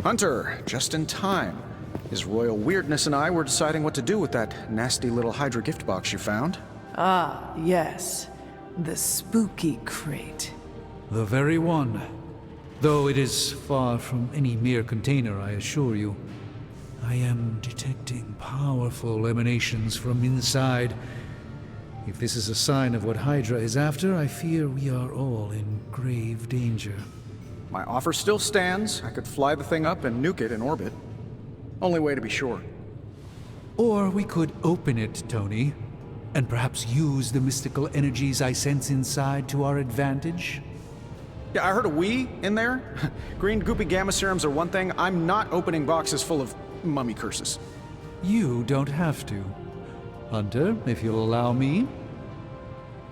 Hunter, just in time. His royal weirdness and I were deciding what to do with that nasty little Hydra gift box you found. Ah, yes. The spooky crate. The very one. Though it is far from any mere container, I assure you. I am detecting powerful emanations from inside. If this is a sign of what Hydra is after, I fear we are all in grave danger. My offer still stands. I could fly the thing up and nuke it in orbit. Only way to be sure. Or we could open it, Tony, and perhaps use the mystical energies I sense inside to our advantage. Yeah, I heard a "we" in there. Green goopy gamma serums are one thing. I'm not opening boxes full of mummy curses. You don't have to. Hunter, if you'll allow me.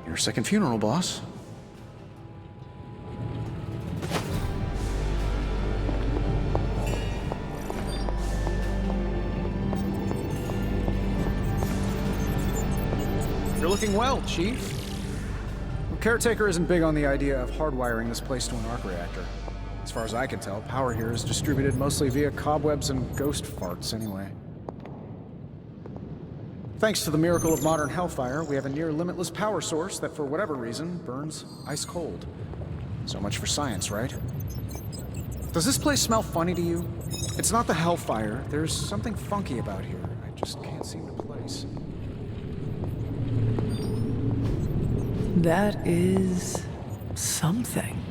Your second funeral, boss. You're looking well, Chief. The caretaker isn't big on the idea of hardwiring this place to an arc reactor. As far as I can tell, power here is distributed mostly via cobwebs and ghost farts anyway. Thanks to the miracle of modern hellfire, we have a near-limitless power source that, for whatever reason, burns ice cold. So much for science, right? Does this place smell funny to you? It's not the hellfire. There's something funky about here. I just can't seem to place. That is something.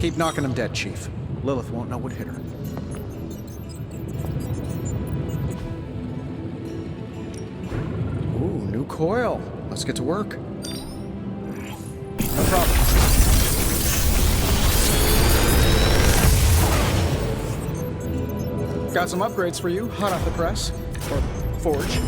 Keep knocking them dead, Chief. Lilith won't know what hit her. Ooh, new coil. Let's get to work. No problem. Got some upgrades for you, hot off the press. Or forge.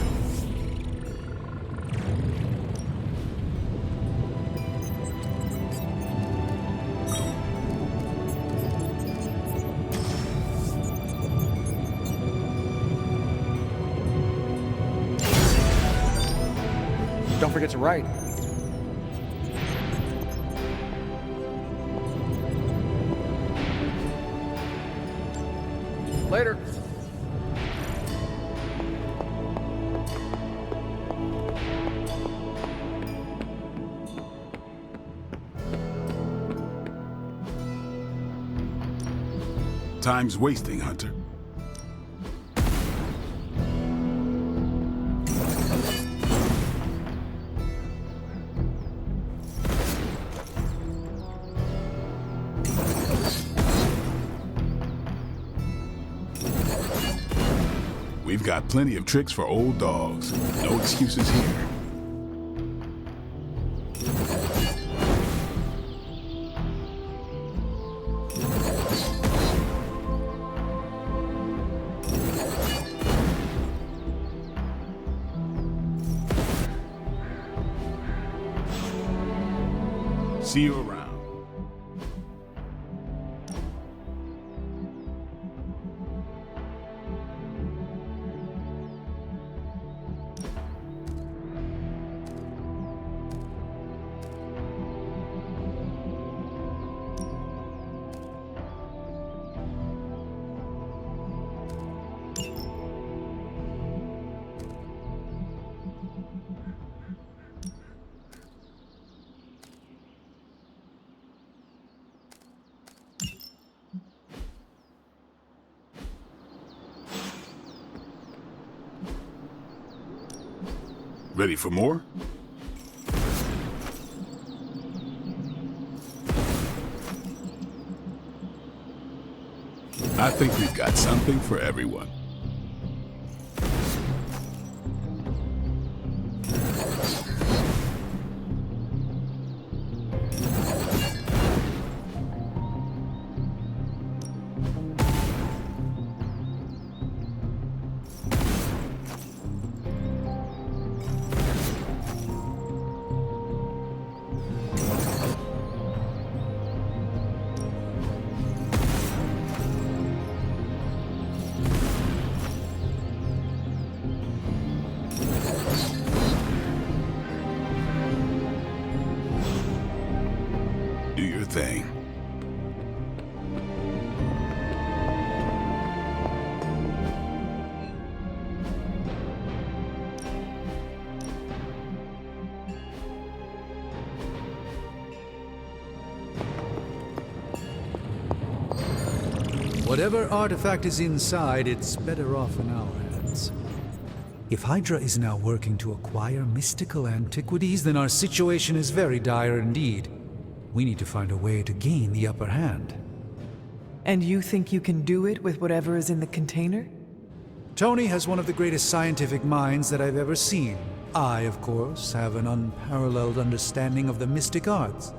Don't forget to write. Later. Time's wasting, Hunter. We've got plenty of tricks for old dogs. No excuses here. See you around. Ready for more? I think we've got something for everyone. thing. Whatever artifact is inside, it's better off in our hands. If Hydra is now working to acquire mystical antiquities, then our situation is very dire indeed. We need to find a way to gain the upper hand. And you think you can do it with whatever is in the container? Tony has one of the greatest scientific minds that I've ever seen. I, of course, have an unparalleled understanding of the mystic arts.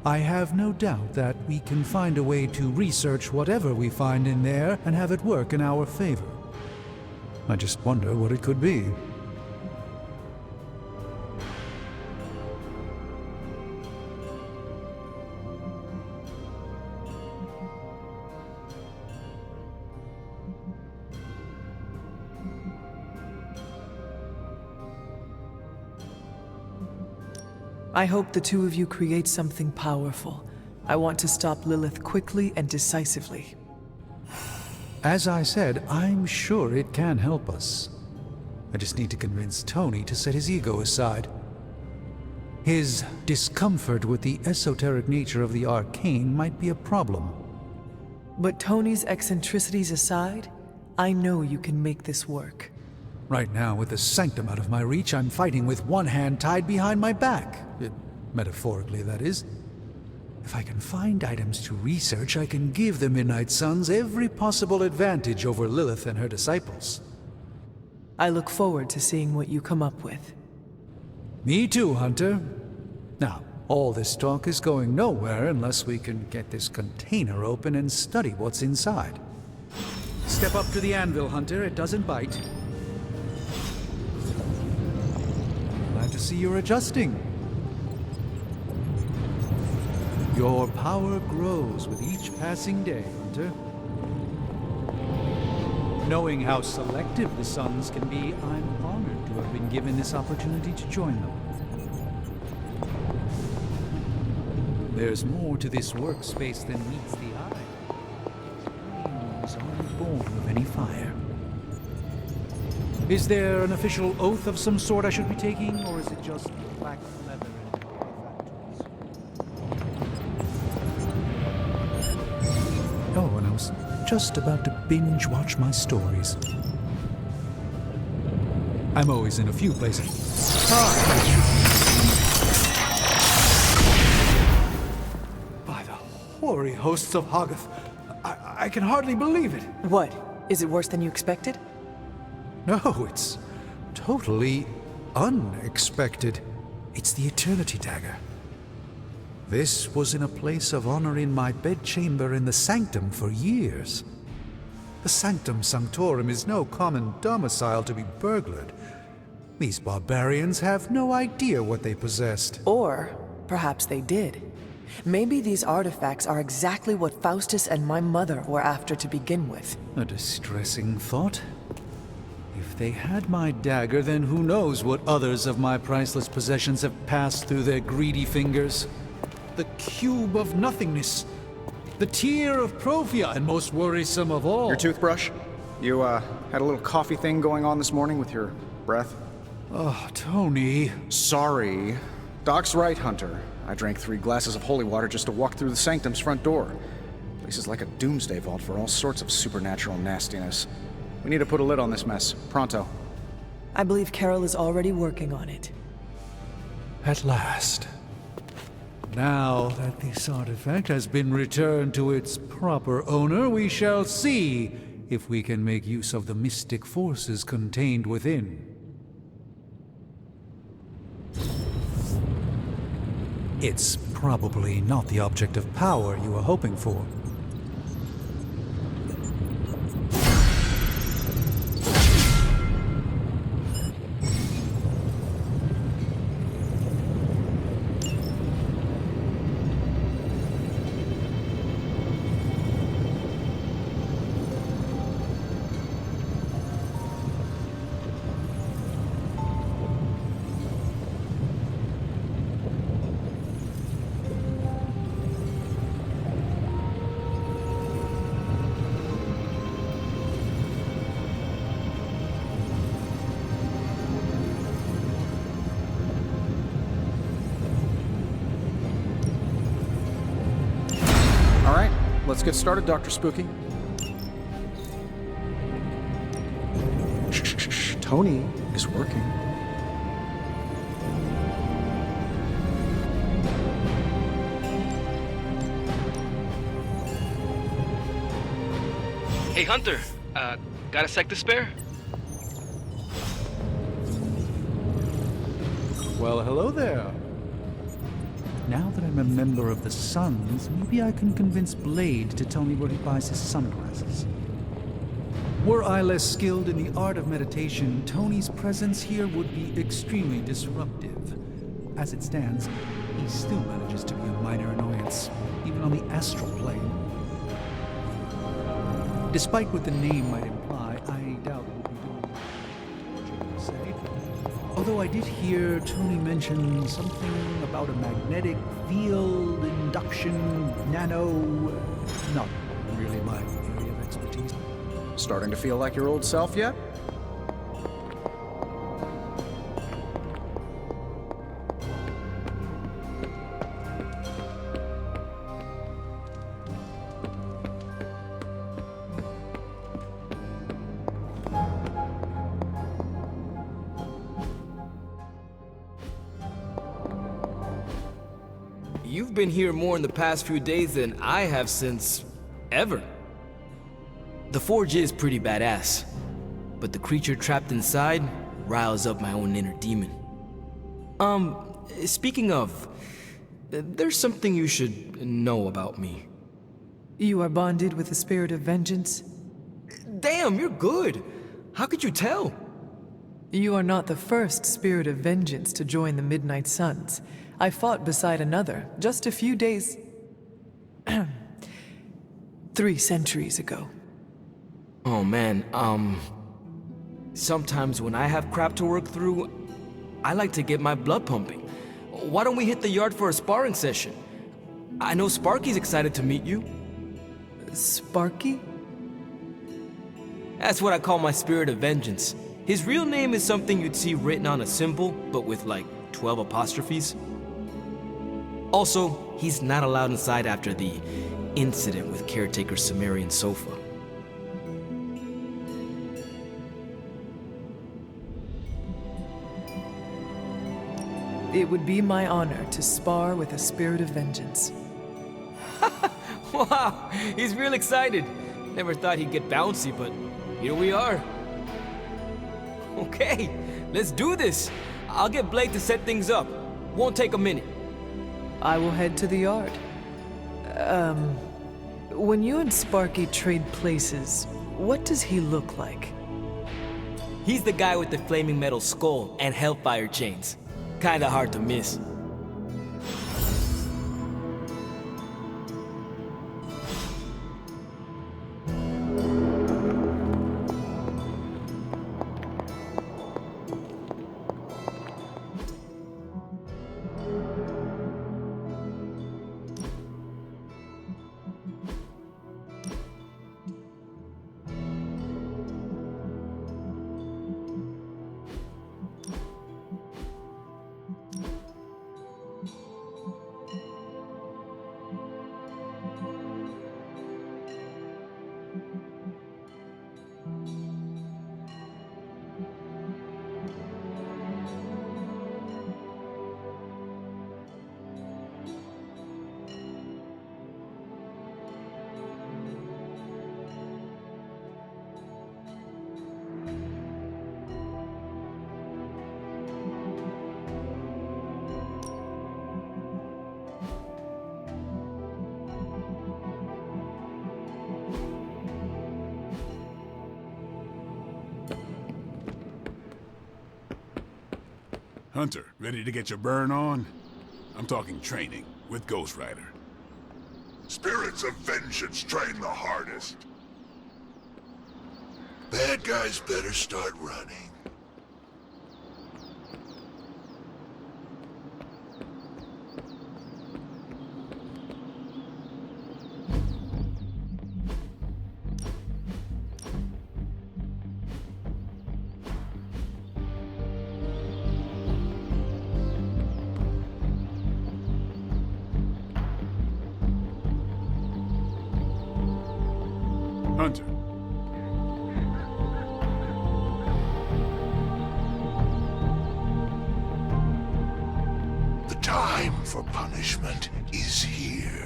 I have no doubt that we can find a way to research whatever we find in there and have it work in our favor. I just wonder what it could be. I hope the two of you create something powerful. I want to stop Lilith quickly and decisively. As I said, I'm sure it can help us. I just need to convince Tony to set his ego aside. His discomfort with the esoteric nature of the arcane might be a problem. But Tony's eccentricities aside, I know you can make this work. Right now, with the sanctum out of my reach, I'm fighting with one hand tied behind my back. Metaphorically, that is. If I can find items to research, I can give the Midnight Suns every possible advantage over Lilith and her disciples. I look forward to seeing what you come up with. Me too, Hunter. Now, all this talk is going nowhere unless we can get this container open and study what's inside. Step up to the anvil, Hunter. It doesn't bite. Glad to see you're adjusting. Your power grows with each passing day, Hunter. Knowing how selective the Suns can be, I'm honored to have been given this opportunity to join them. There's more to this workspace than meets the eye. Flames aren't born of any fire. Is there an official oath of some sort I should be taking, or is it just black leather and artifacts? Oh, and I was just about to binge watch my stories. I'm always in a few places. By the hoary hosts of Hoggoth, I can hardly believe it. What? Is it worse than you expected? No, it's totally unexpected. It's the Eternity Dagger. This was in a place of honor in my bedchamber in the Sanctum for years. The Sanctum Sanctorum is no common domicile to be burglared. These barbarians have no idea what they possessed. Or perhaps they did. Maybe these artifacts are exactly what Faustus and my mother were after to begin with. A distressing thought. If they had my dagger, then who knows what others of my priceless possessions have passed through their greedy fingers. The cube of nothingness. The tear of Profia, and most worrisome of all. Your toothbrush? You, had a little coffee thing going on this morning with your breath? Oh, Tony. Sorry. Doc's right, Hunter. I drank 3 glasses of holy water just to walk through the Sanctum's front door. Place is like a doomsday vault for all sorts of supernatural nastiness. We need to put a lid on this mess. Pronto. I believe Carol is already working on it. At last. Now that this artifact has been returned to its proper owner, we shall see if we can make use of the mystic forces contained within. It's probably not the object of power you were hoping for. get started, Dr. Spooky. Shh. Tony is working. Hey, Hunter. Got a sec to spare? Well, hello there. Now that I'm a member of the Suns, maybe I can convince Blade to tell me where he buys his sunglasses. Were I less skilled in the art of meditation, Tony's presence here would be extremely disruptive. As it stands, he still manages to be a minor annoyance, even on the astral plane. Despite what the name might imply, I doubt we'll be doing torture per se. Although I did hear Tony mention something about a magnetic field, induction, nano... Not really my area of expertise. Starting to feel like your old self yet? You've been here more in the past few days than I have since... ever. The forge is pretty badass, but the creature trapped inside riles up my own inner demon. Speaking of, there's something you should know about me. You are bonded with the spirit of vengeance? Damn, you're good. How could you tell? You are not the first spirit of vengeance to join the Midnight Suns. I fought beside another just a few days... 3 centuries ago. Oh man, sometimes when I have crap to work through, I like to get my blood pumping. Why don't we hit the yard for a sparring session? I know Sparky's excited to meet you. Sparky? That's what I call my spirit of vengeance. His real name is something you'd see written on a symbol, but with like 12 apostrophes. Also, he's not allowed inside after the incident with caretaker Sumerian sofa. It would be my honor to spar with a spirit of vengeance. Wow, he's real excited. Never thought he'd get bouncy, but here we are. Okay, let's do this. I'll get Blake to set things up. Won't take a minute. I will head to the yard. When you and Sparky trade places, what does he look like? He's the guy with the flaming metal skull and hellfire chains. Kinda hard to miss. Hunter, ready to get your burn on? I'm talking training with Ghost Rider. Spirits of vengeance train the hardest. Bad guys better start running. Hunter. The time for punishment is here.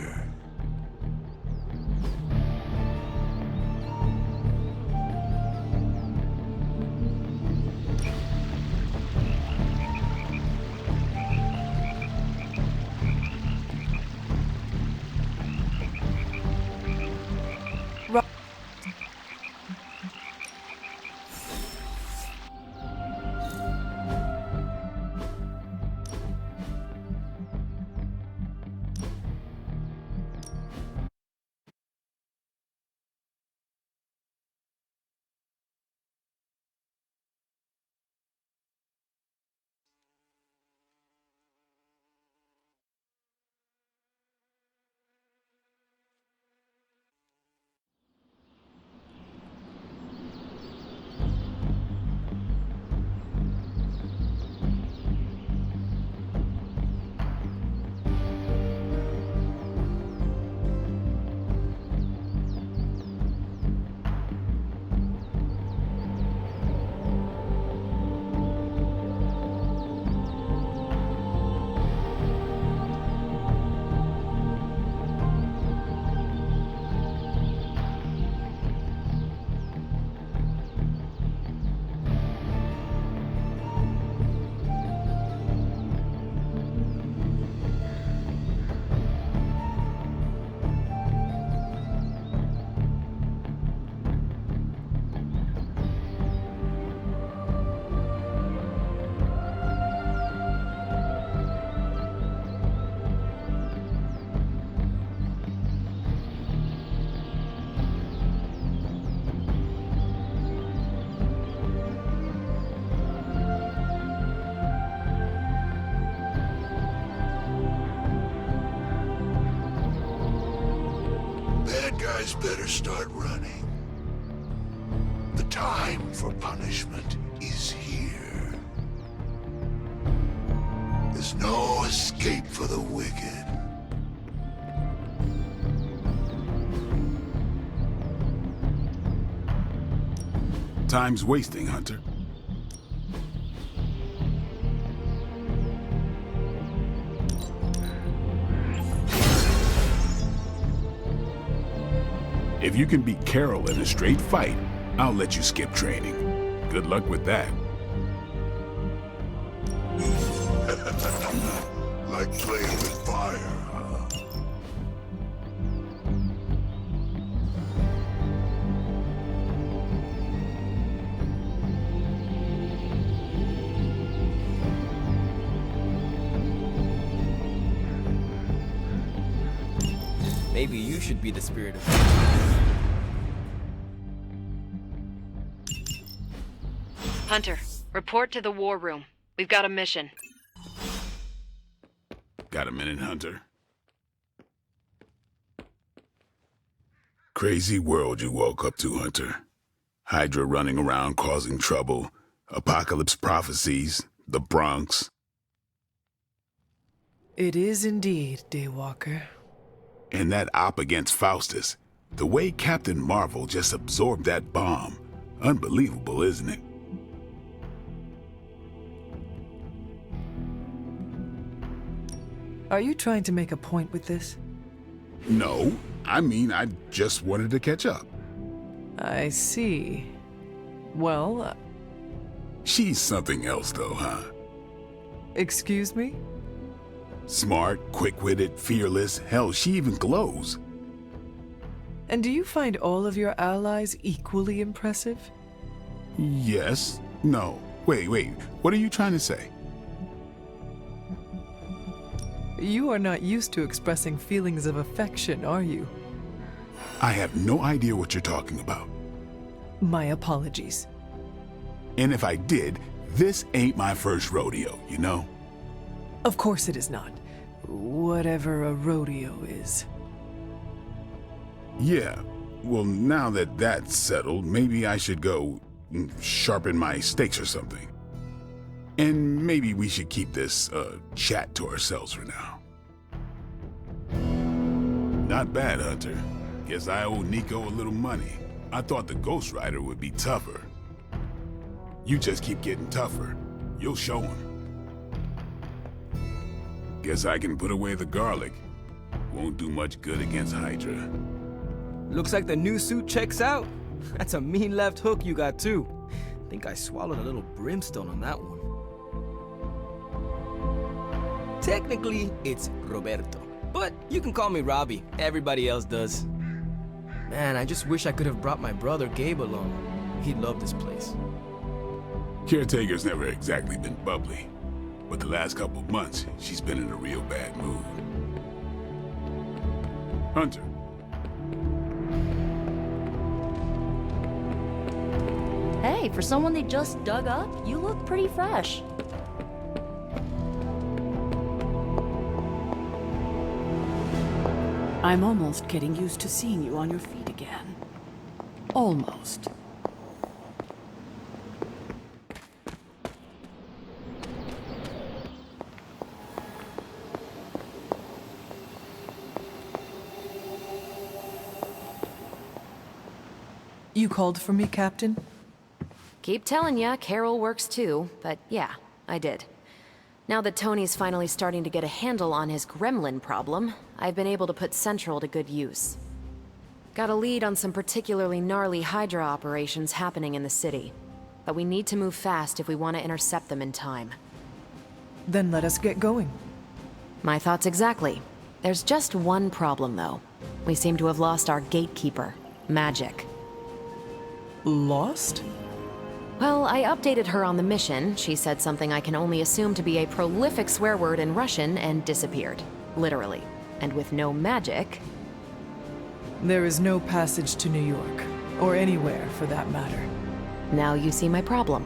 Bad guys better start running. The time for punishment is here. There's no escape for the wicked. Time's wasting, Hunter. If you can beat Carol in a straight fight, I'll let you skip training. Good luck with that. Like playing with fire, huh? Maybe you should be the spirit of... Hunter, report to the war room. We've got a mission. Got a minute, Hunter? Crazy world you woke up to, Hunter. Hydra running around causing trouble, apocalypse prophecies, the Bronx. It is indeed, Daywalker. And that op against Faustus. The way Captain Marvel just absorbed that bomb. Unbelievable, isn't it? Are you trying to make a point with this? No, I mean, I just wanted to catch up. I see. Well, She's something else, though, huh? excuse me? Smart, quick-witted, fearless, hell, she even glows. And do you find all of your allies equally impressive? Yes. No. Wait, what are you trying to say? You are not used to expressing feelings of affection, are you? I have no idea what you're talking about. My apologies. And if I did, this ain't my first rodeo, you know? Of course it is not. Whatever a rodeo is. Yeah. Well, now that that's settled, maybe I should go sharpen my stakes or something. And maybe we should keep this chat to ourselves for now. Not bad, Hunter. Guess I owe Nico a little money. I thought the Ghost Rider would be tougher. You just keep getting tougher. You'll show him. Guess I can put away the garlic. Won't do much good against Hydra. Looks like the new suit checks out. That's a mean left hook you got too. Think I swallowed a little brimstone on that one. Technically, it's Roberto. But you can call me Robbie. Everybody else does. Man, I just wish I could have brought my brother Gabe along. He'd love this place. Caretaker's never exactly been bubbly, but the last couple months, she's been in a real bad mood. Hunter. Hey, for someone they just dug up, you look pretty fresh. I'm almost getting used to seeing you on your feet again. Almost. You called for me, Captain? Keep telling ya, Carol works too, but yeah, I did. Now that Tony's finally starting to get a handle on his gremlin problem, I've been able to put Central to good use. Got a lead on some particularly gnarly Hydra operations happening in the city. But we need to move fast if we want to intercept them in time. Then let us get going. My thoughts exactly. There's just one problem, though. We seem to have lost our gatekeeper, Magic. Lost? Well, I updated her on the mission. She said something I can only assume to be a prolific swear word in Russian and disappeared. Literally. And with no magic... There is no passage to New York, or anywhere for that matter. Now you see my problem.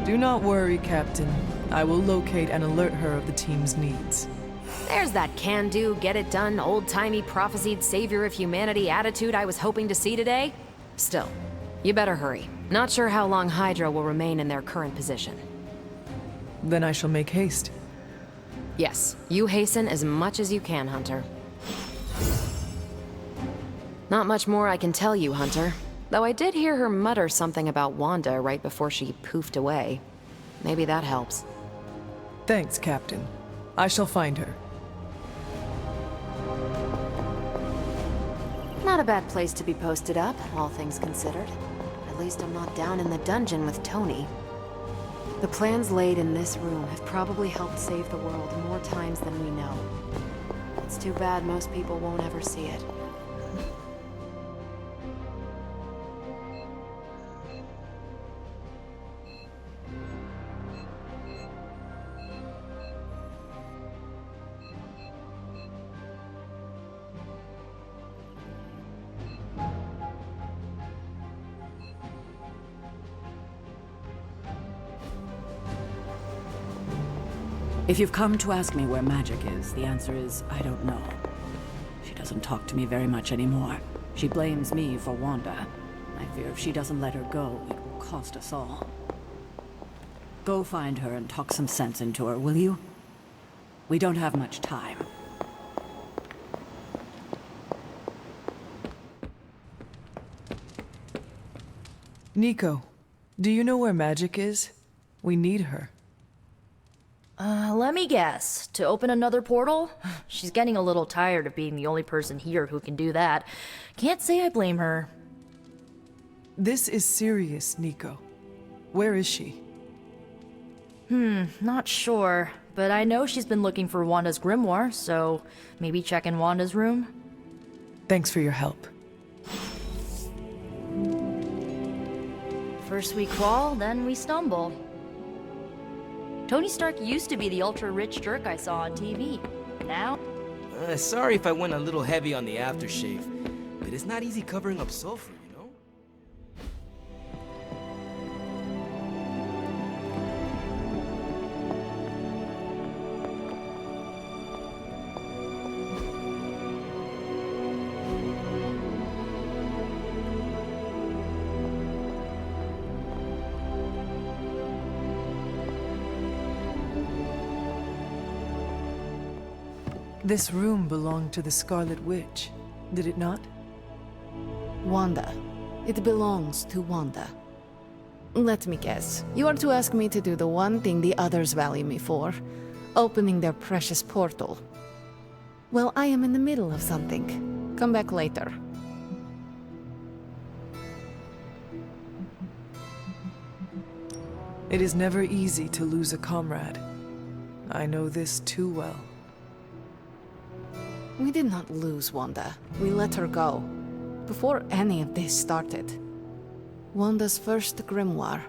Do not worry, Captain. I will locate and alert her of the team's needs. There's that can-do, get-it-done, old-timey prophesied savior of humanity attitude I was hoping to see today. Still, you better hurry. Not sure how long Hydra will remain in their current position. Then I shall make haste. Yes, you hasten as much as you can, Hunter. Not much more I can tell you, Hunter. Though I did hear her mutter something about Wanda right before she poofed away. Maybe that helps. Thanks, Captain. I shall find her. Not a bad place to be posted up, all things considered. At least I'm not down in the dungeon with Tony. The plans laid in this room have probably helped save the world more times than we know. It's too bad most people won't ever see it. If you've come to ask me where Magic is, the answer is, I don't know. She doesn't talk to me very much anymore. She blames me for Wanda. I fear if she doesn't let her go, it will cost us all. Go find her and talk some sense into her, will you? We don't have much time. Nico, do you know where Magic is? We need her. Let me guess. To open another portal? She's getting a little tired of being the only person here who can do that. Can't say I blame her. This is serious, Nico. Where is she? Not sure. But I know she's been looking for Wanda's grimoire, so maybe check in Wanda's room? Thanks for your help. First we crawl, then we stumble. Tony Stark used to be the ultra-rich jerk I saw on TV. Now? Sorry if I went a little heavy on the aftershave, but it's not easy covering up sulfur, you know? This room belonged to the Scarlet Witch, did it not? Wanda. It belongs to Wanda. Let me guess. You are to ask me to do the one thing the others value me for. Opening their precious portal. Well, I am in the middle of something. Come back later. It is never easy to lose a comrade. I know this too well. We did not lose Wanda. We let her go. Before any of this started. Wanda's first grimoire.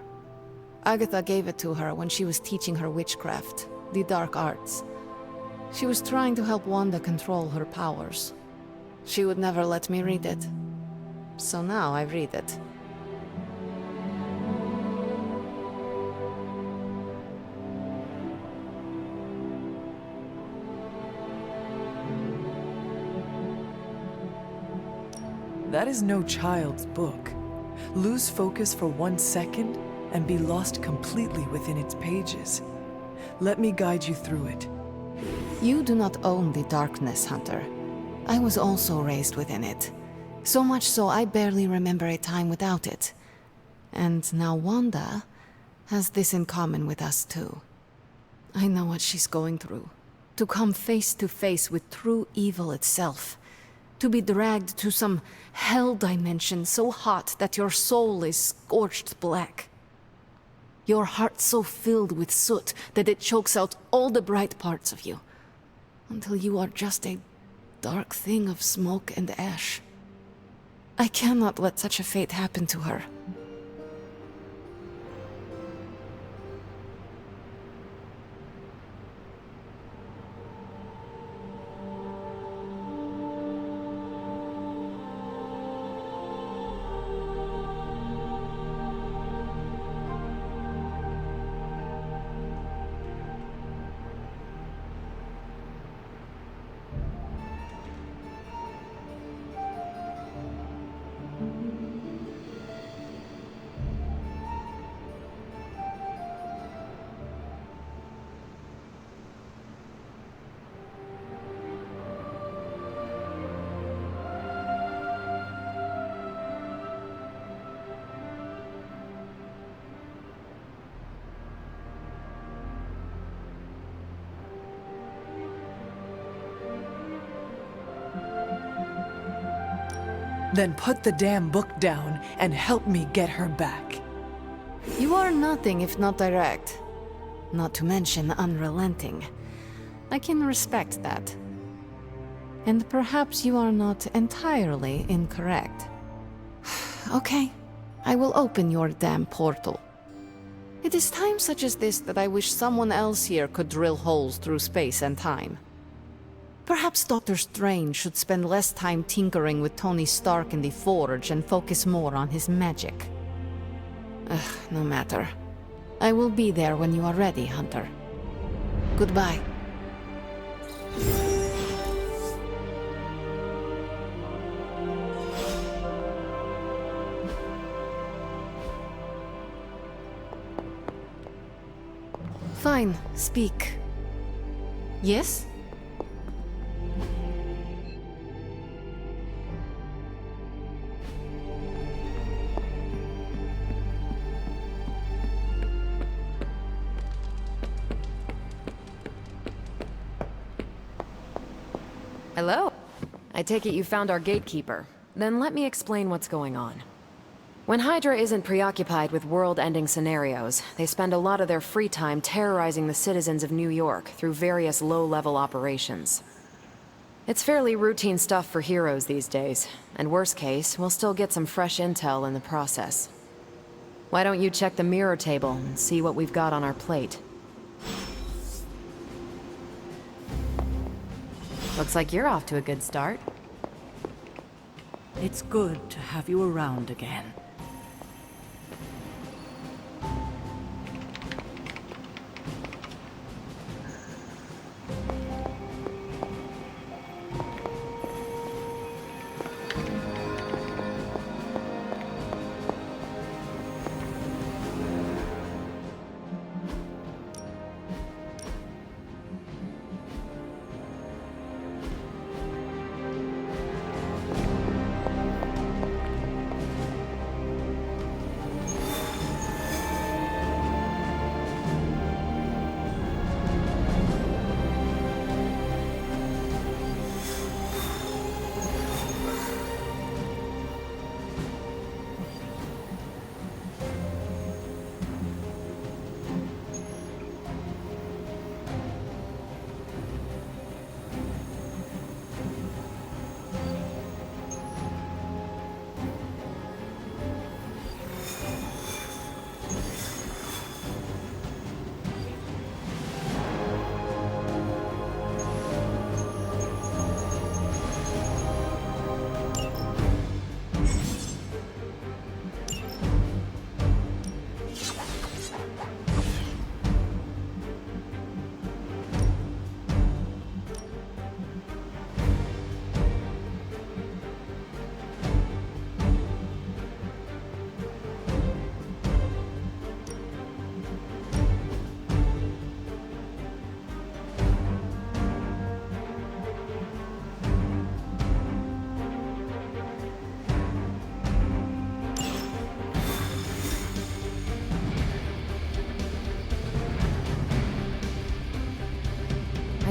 Agatha gave it to her when she was teaching her witchcraft, the dark arts. She was trying to help Wanda control her powers. She would never let me read it. So now I read it. That is no child's book. Lose focus for 1 second and be lost completely within its pages. Let me guide you through it. You do not own the darkness, Hunter. I was also raised within it. So much so I barely remember a time without it. And now Wanda has this in common with us too. I know what she's going through. To come face to face with true evil itself. To be dragged to some hell dimension so hot that your soul is scorched black. Your heart so filled with soot that it chokes out all the bright parts of you. Until you are just a dark thing of smoke and ash. I cannot let such a fate happen to her. Then put the damn book down and help me get her back. You are nothing if not direct. Not to mention unrelenting. I can respect that. And perhaps you are not entirely incorrect. Okay, I will open your damn portal. It is times such as this that I wish someone else here could drill holes through space and time. Perhaps Doctor Strange should spend less time tinkering with Tony Stark in the Forge and focus more on his magic. No matter. I will be there when you are ready, Hunter. Goodbye. Fine, speak. Yes? Hello. I take it you found our gatekeeper. Then let me explain what's going on. When Hydra isn't preoccupied with world-ending scenarios, they spend a lot of their free time terrorizing the citizens of New York through various low-level operations. It's fairly routine stuff for heroes these days, and worst case, we'll still get some fresh intel in the process. Why don't you check the mirror table and see what we've got on our plate? Looks like you're off to a good start. It's good to have you around again.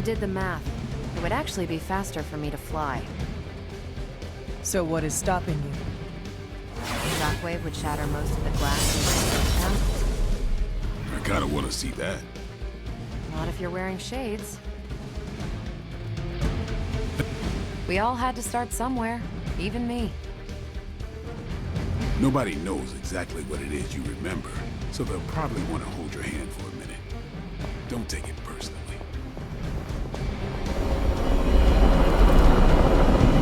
did the math. It would actually be faster for me to fly. So what is stopping you? The shockwave would shatter most of the glass in the I kinda wanna see that. Not if you're wearing shades. We all had to start somewhere, even me. Nobody knows exactly what it is you remember, so they'll probably want to hold your hand for a minute. Don't take it personally.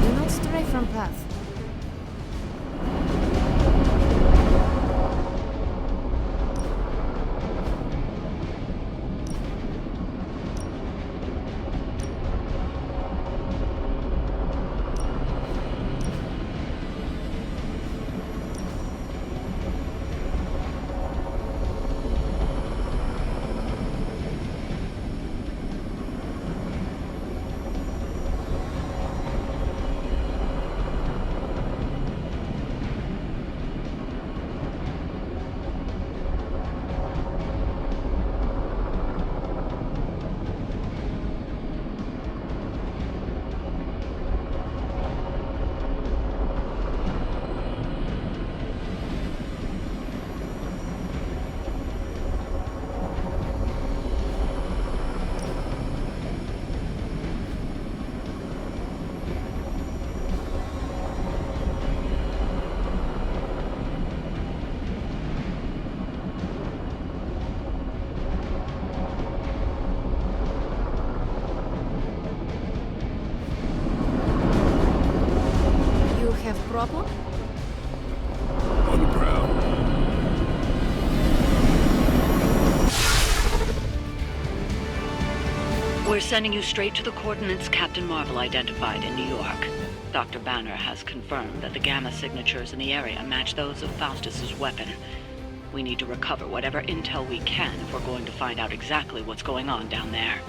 Do not stray from path. Problem? On the prowl. We're sending you straight to the coordinates Captain Marvel identified in New York. Dr. Banner has confirmed that the gamma signatures in the area match those of Faustus's weapon. We need to recover whatever intel we can if we're going to find out exactly what's going on down there.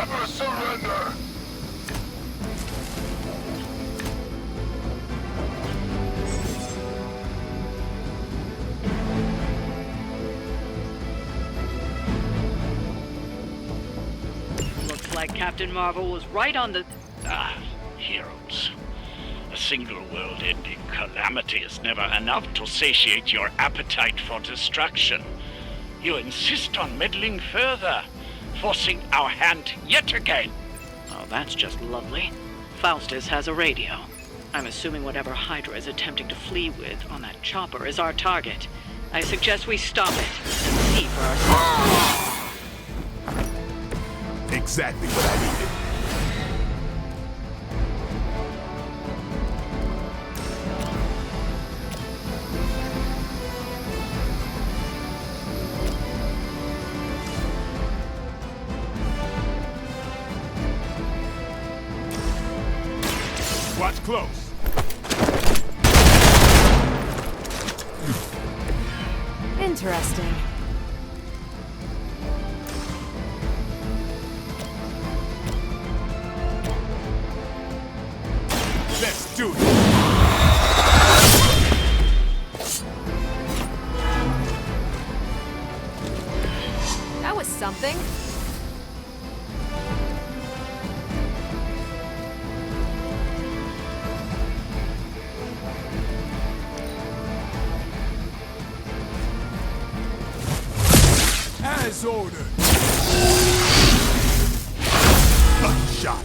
never surrender! Looks like Captain Marvel was right on the... Heroes. A single world-ending calamity is never enough to satiate your appetite for destruction. You insist on meddling further, forcing our hand yet again. Oh, that's just lovely. Faustus has a radio. I'm assuming whatever Hydra is attempting to flee with on that chopper is our target. I suggest we stop it and see for ourselves. Exactly what I needed. Watch close. Interesting. Let's do it. That was something. As ordered. Shot.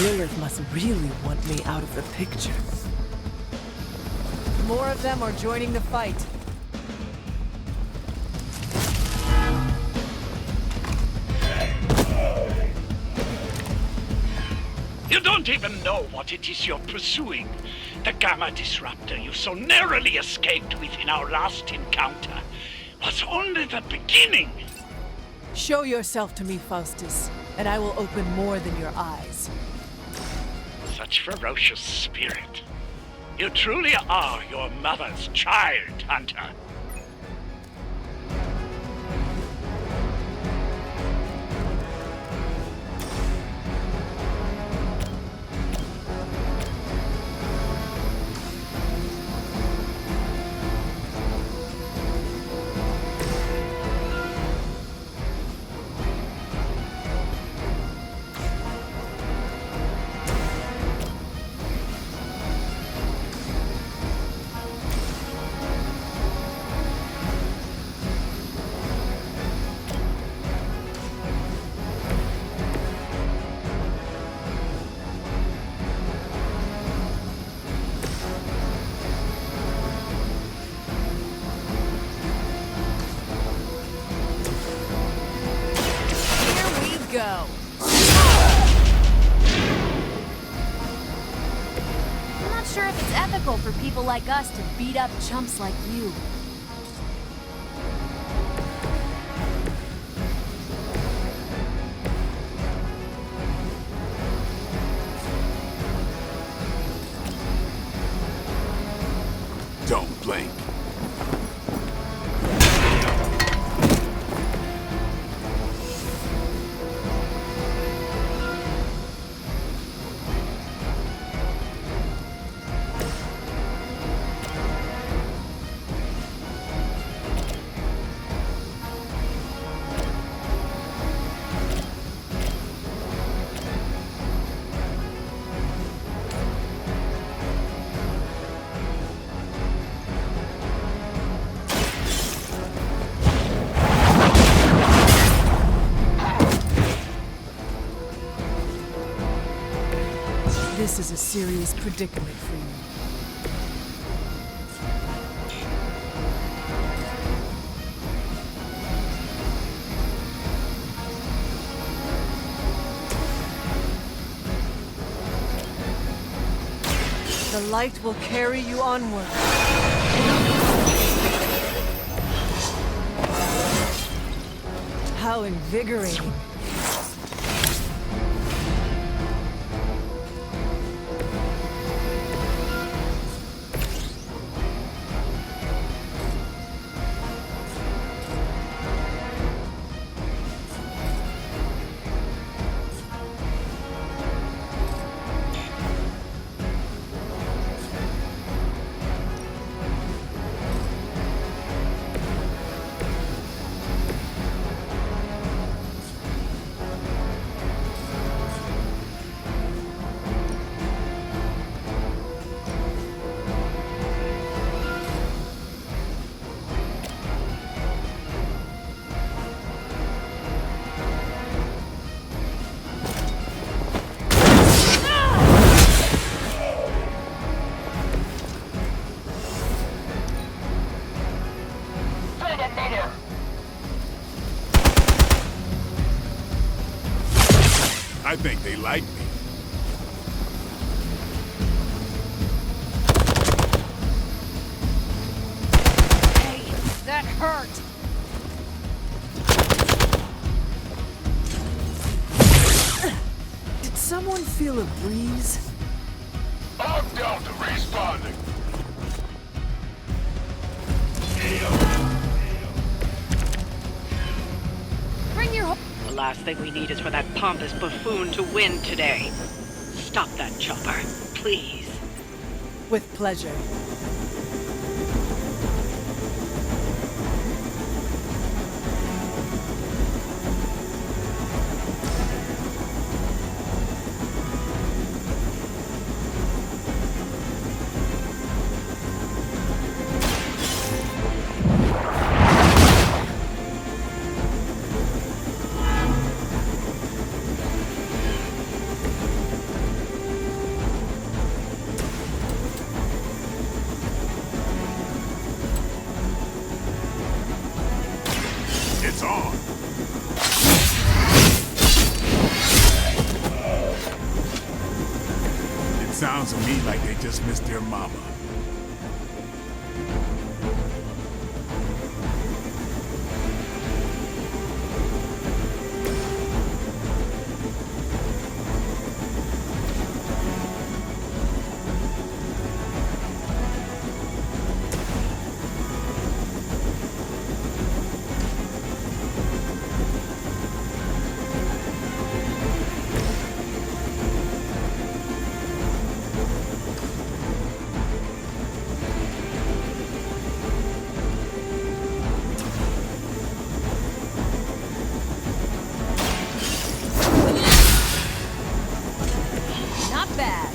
Lilith must really want me out of the picture. More of them are joining the fight. You don't even know what it is you're pursuing. The Gamma Disruptor you so narrowly escaped with in our last encounter was only the beginning. Show yourself to me, Faustus, and I will open more than your eyes. Such ferocious spirit. You truly are your mother's child, Hunter. Go. I'm not sure if it's ethical for people like us to beat up chumps like you. Don't blink. This is a serious predicament for you. The light will carry you onward. How invigorating. hurt! Did someone feel a breeze? I'm Delta, responding. Bring your The last thing we need is for that pompous buffoon to win today. Stop that chopper, please. With pleasure. It's on. It sounds to me like they just missed their mama. Not bad.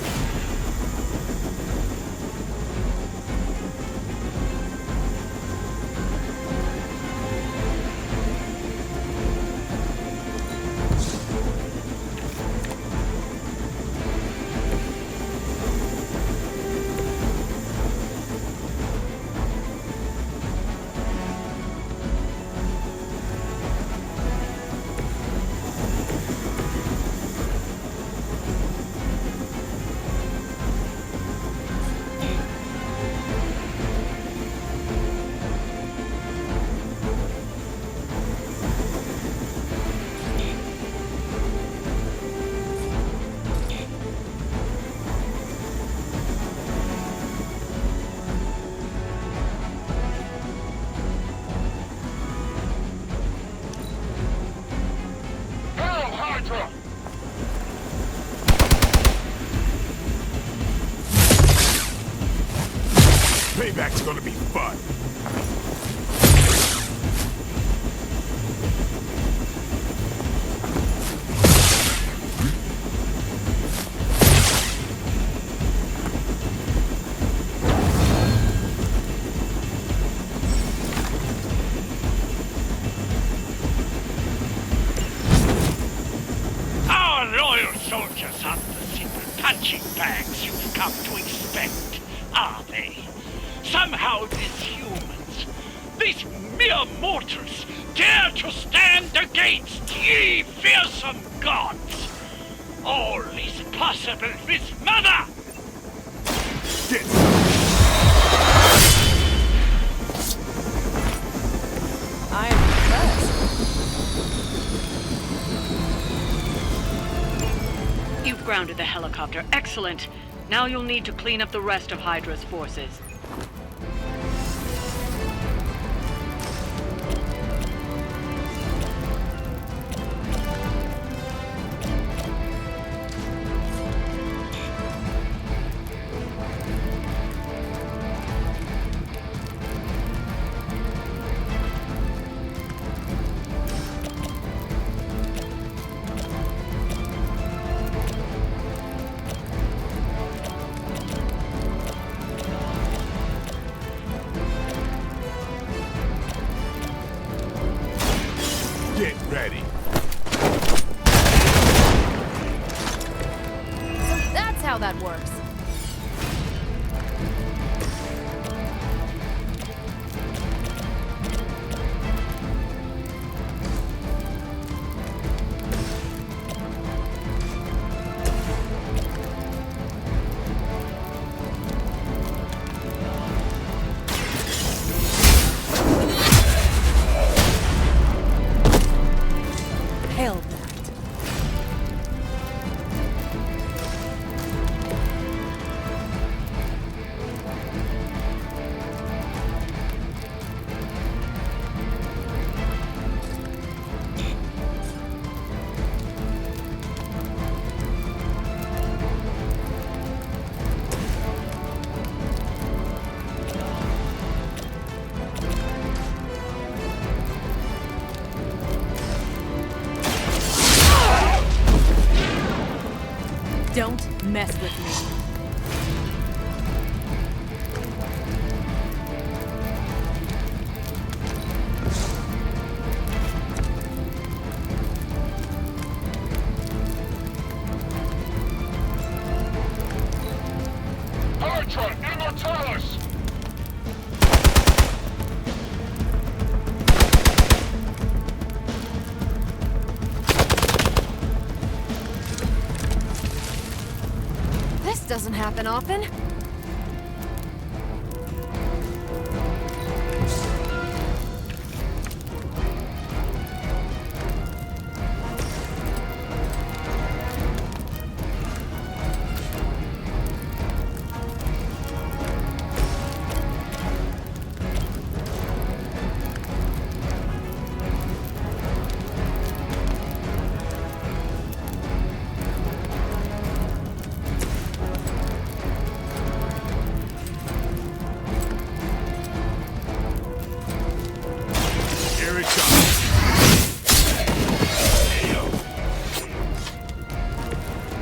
Hail Hydra! Payback's gonna be fun. Our loyal soldiers aren't the simple punching bags you've come to expect, are they? Somehow these humans, these mere mortals, dare to stand against ye fearsome gods. All is possible with Mother! I'm impressed. You've grounded the helicopter. Excellent. Now you'll need to clean up the rest of Hydra's forces. Get ready. So that's how that works. Don't mess with me. Hydra Immortalis! This doesn't happen often. Here it comes.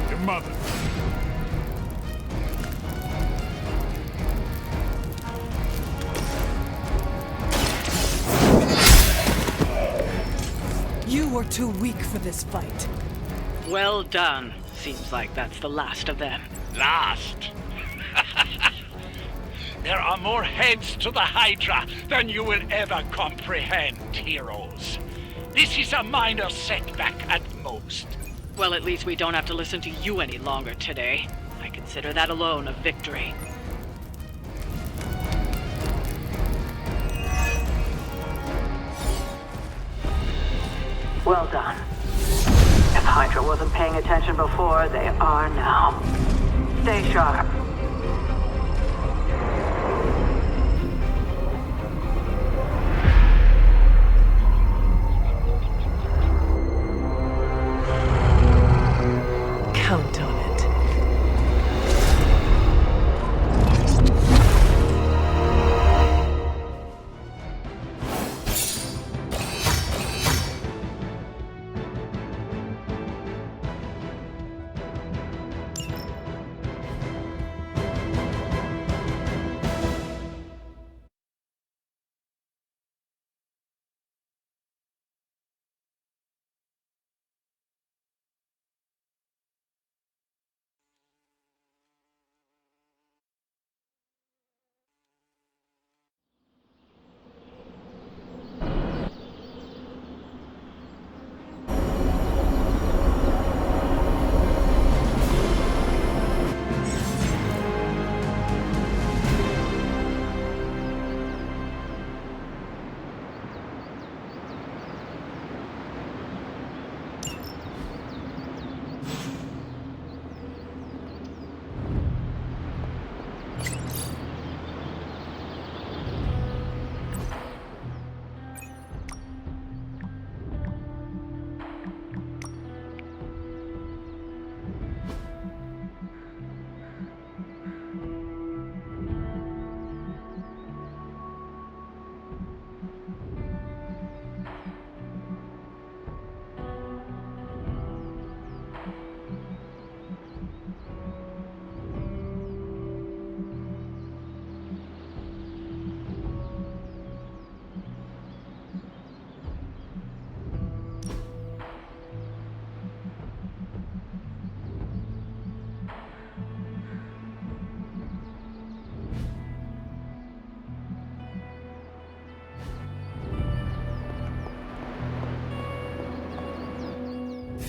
Your mother. You were too weak for this fight. Well done. Seems like that's the last of them. Last? There are more heads to the Hydra than you will ever comprehend, heroes. This is a minor setback at most. Well, at least we don't have to listen to you any longer today. I consider that alone a victory. Well done. If Hydra wasn't paying attention before, they are now. Stay sharp. Count on it.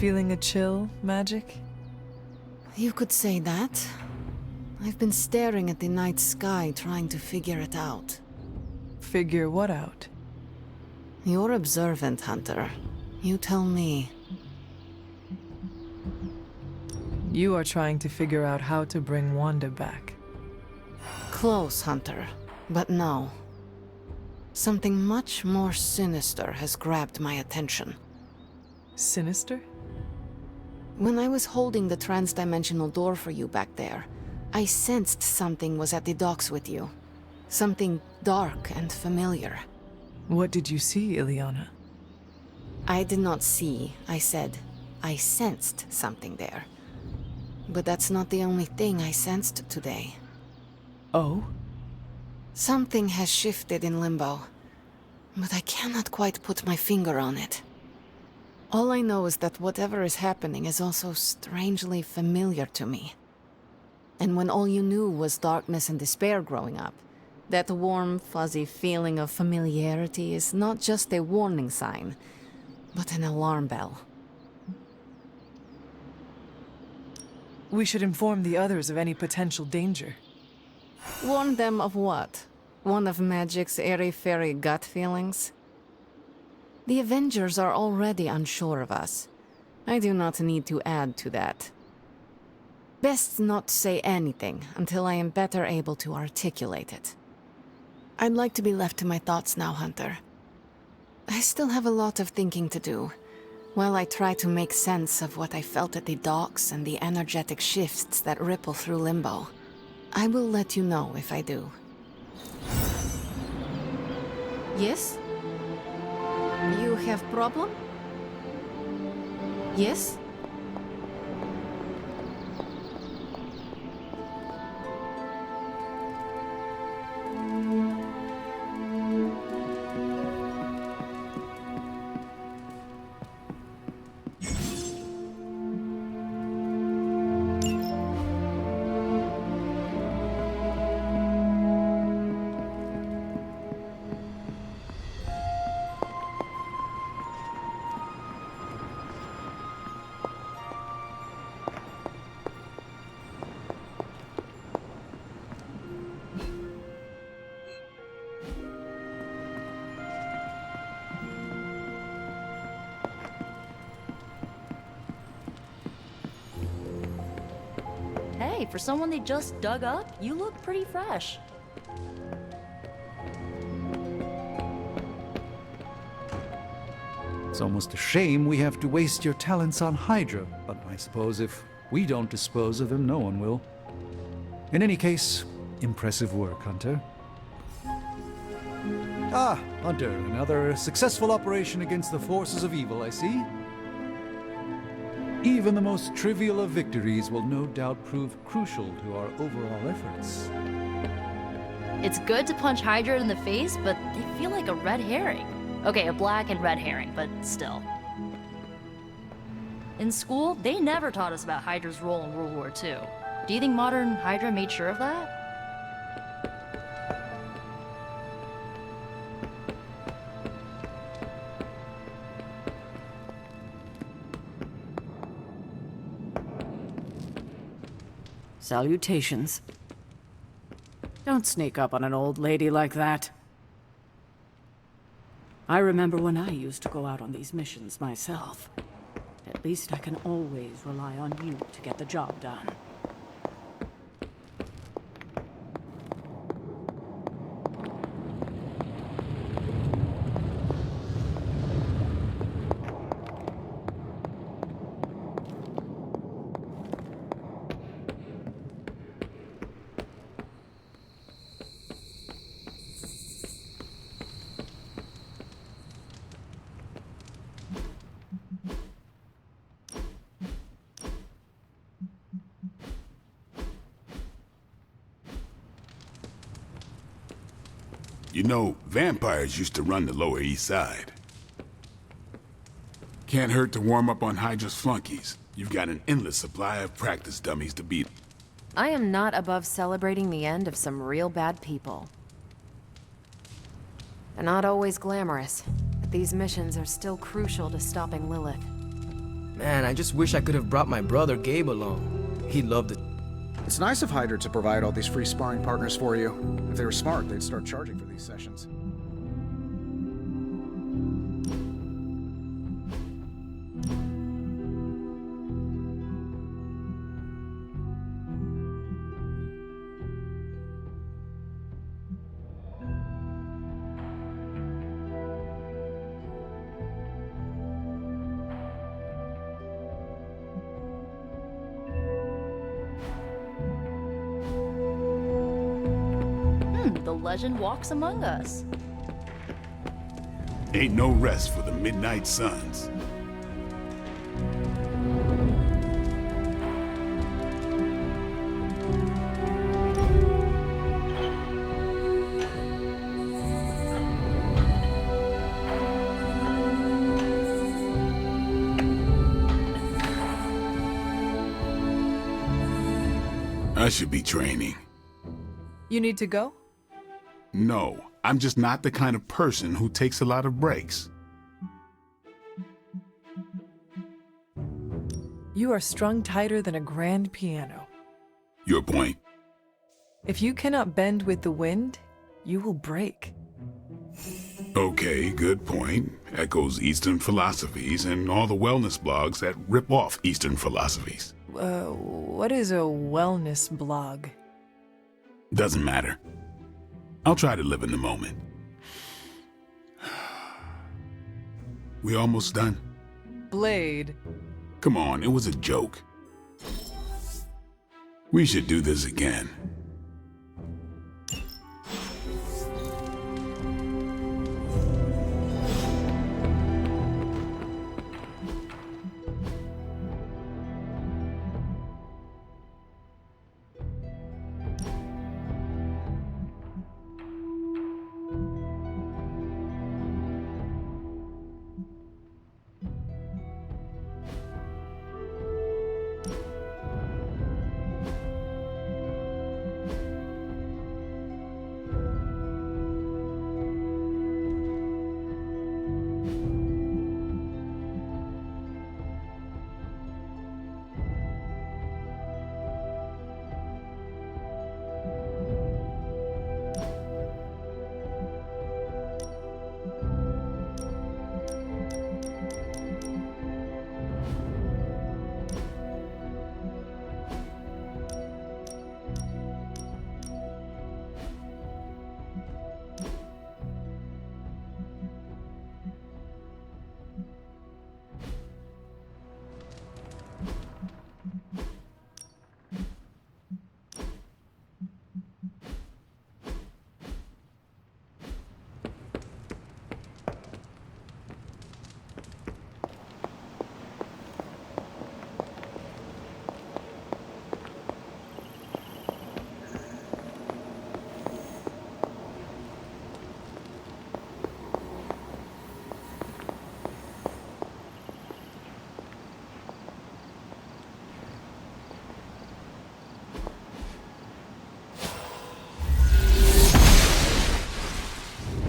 Feeling a chill, Magic? You could say that. I've been staring at the night sky trying to figure it out. Figure what out? You're observant, Hunter. You tell me. You are trying to figure out how to bring Wanda back. Close, Hunter. But no. Something much more sinister has grabbed my attention. Sinister? When I was holding the trans-dimensional door for you back there, I sensed something was at the docks with you. Something dark and familiar. What did you see, Ileana? I did not see, I said. I sensed something there. But that's not the only thing I sensed today. Oh? Something has shifted in Limbo, but I cannot quite put my finger on it. All I know is that whatever is happening is also strangely familiar to me. And when all you knew was darkness and despair growing up, that warm, fuzzy feeling of familiarity is not just a warning sign, but an alarm bell. We should inform the others of any potential danger. Warn them of what? One of Magic's airy-fairy gut feelings? The Avengers are already unsure of us. I do not need to add to that. Best not say anything until I am better able to articulate it. I'd like to be left to my thoughts now, Hunter. I still have a lot of thinking to do, while I try to make sense of what I felt at the docks and the energetic shifts that ripple through Limbo. I will let you know if I do. Yes? You have problem? Yes? Hey, for someone they just dug up, you look pretty fresh. It's almost a shame we have to waste your talents on Hydra, but I suppose if we don't dispose of them, no one will. In any case, impressive work, Hunter. Ah, Hunter, another successful operation against the forces of evil, I see. Even the most trivial of victories will no doubt prove crucial to our overall efforts. It's good to punch Hydra in the face, but they feel like a red herring. Okay, a black and red herring, but still. In school, they never taught us about Hydra's role in World War II. Do you think modern Hydra made sure of that? Salutations. Don't sneak up on an old lady like that. I remember when I used to go out on these missions myself. At least I can always rely on you to get the job done. You know, vampires used to run the Lower East Side. Can't hurt to warm up on Hydra's flunkies. You've got an endless supply of practice dummies to beat. I am not above celebrating the end of some real bad people. They're not always glamorous, but these missions are still crucial to stopping Lilith. Man, I just wish I could have brought my brother Gabe along. He'd love it. It's nice of Hydra to provide all these free sparring partners for you. If they were smart, they'd start charging for these sessions. The legend walks among us. Ain't no rest for the Midnight Suns. I should be training. You need to go? No, I'm just not the kind of person who takes a lot of breaks. You are strung tighter than a grand piano. Your point? If you cannot bend with the wind, you will break. Okay, good point. Echoes Eastern philosophies and all the wellness blogs that rip off Eastern philosophies. What is a wellness blog? Doesn't matter. I'll try to live in the moment. We almost done? Blade. Come on, it was a joke. We should do this again.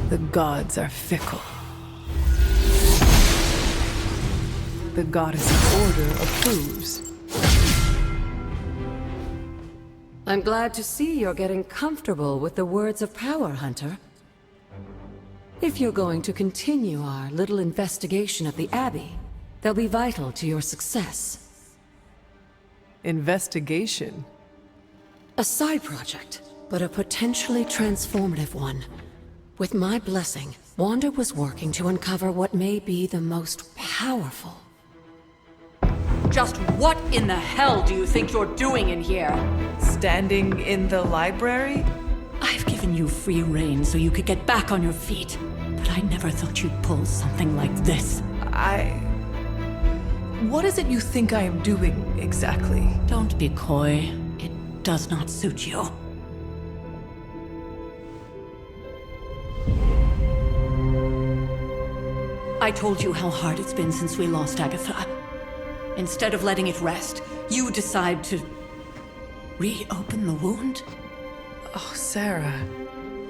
The gods are fickle. The goddess of order approves. I'm glad to see you're getting comfortable with the words of power, Hunter. If you're going to continue our little investigation of the Abbey, they'll be vital to your success. Investigation? A side project, but a potentially transformative one. With my blessing, Wanda was working to uncover what may be the most powerful. Just what in the hell do you think you're doing in here? Standing in the library? I've given you free rein so you could get back on your feet. But I never thought you'd pull something like this. What is it you think I am doing, exactly? Don't be coy. It does not suit you. I told you how hard it's been since we lost Agatha. Instead of letting it rest, you decide to reopen the wound? Oh, Sarah.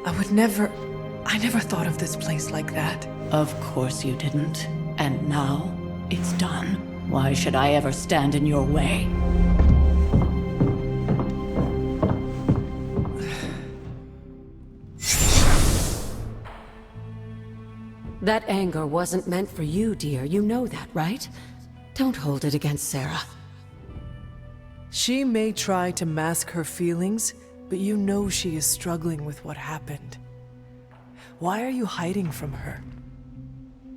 I never thought of this place like that. Of course you didn't. And now, it's done. Why should I ever stand in your way? That anger wasn't meant for you, dear. You know that, right? Don't hold it against Sarah. She may try to mask her feelings, but you know she is struggling with what happened. Why are you hiding from her?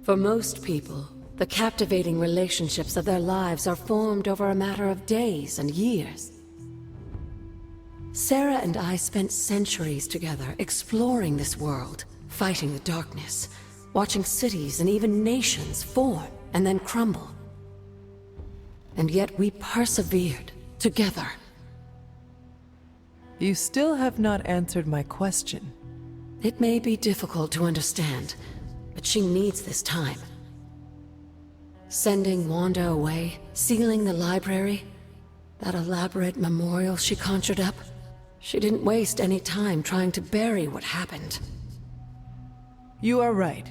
For most people, the captivating relationships of their lives are formed over a matter of days and years. Sarah and I spent centuries together exploring this world, fighting the darkness, watching cities and even nations form and then crumble. And yet we persevered, together. You still have not answered my question. It may be difficult to understand, but she needs this time. Sending Wanda away, sealing the library, That elaborate memorial she conjured up, she didn't waste any time trying to bury what happened. You are right.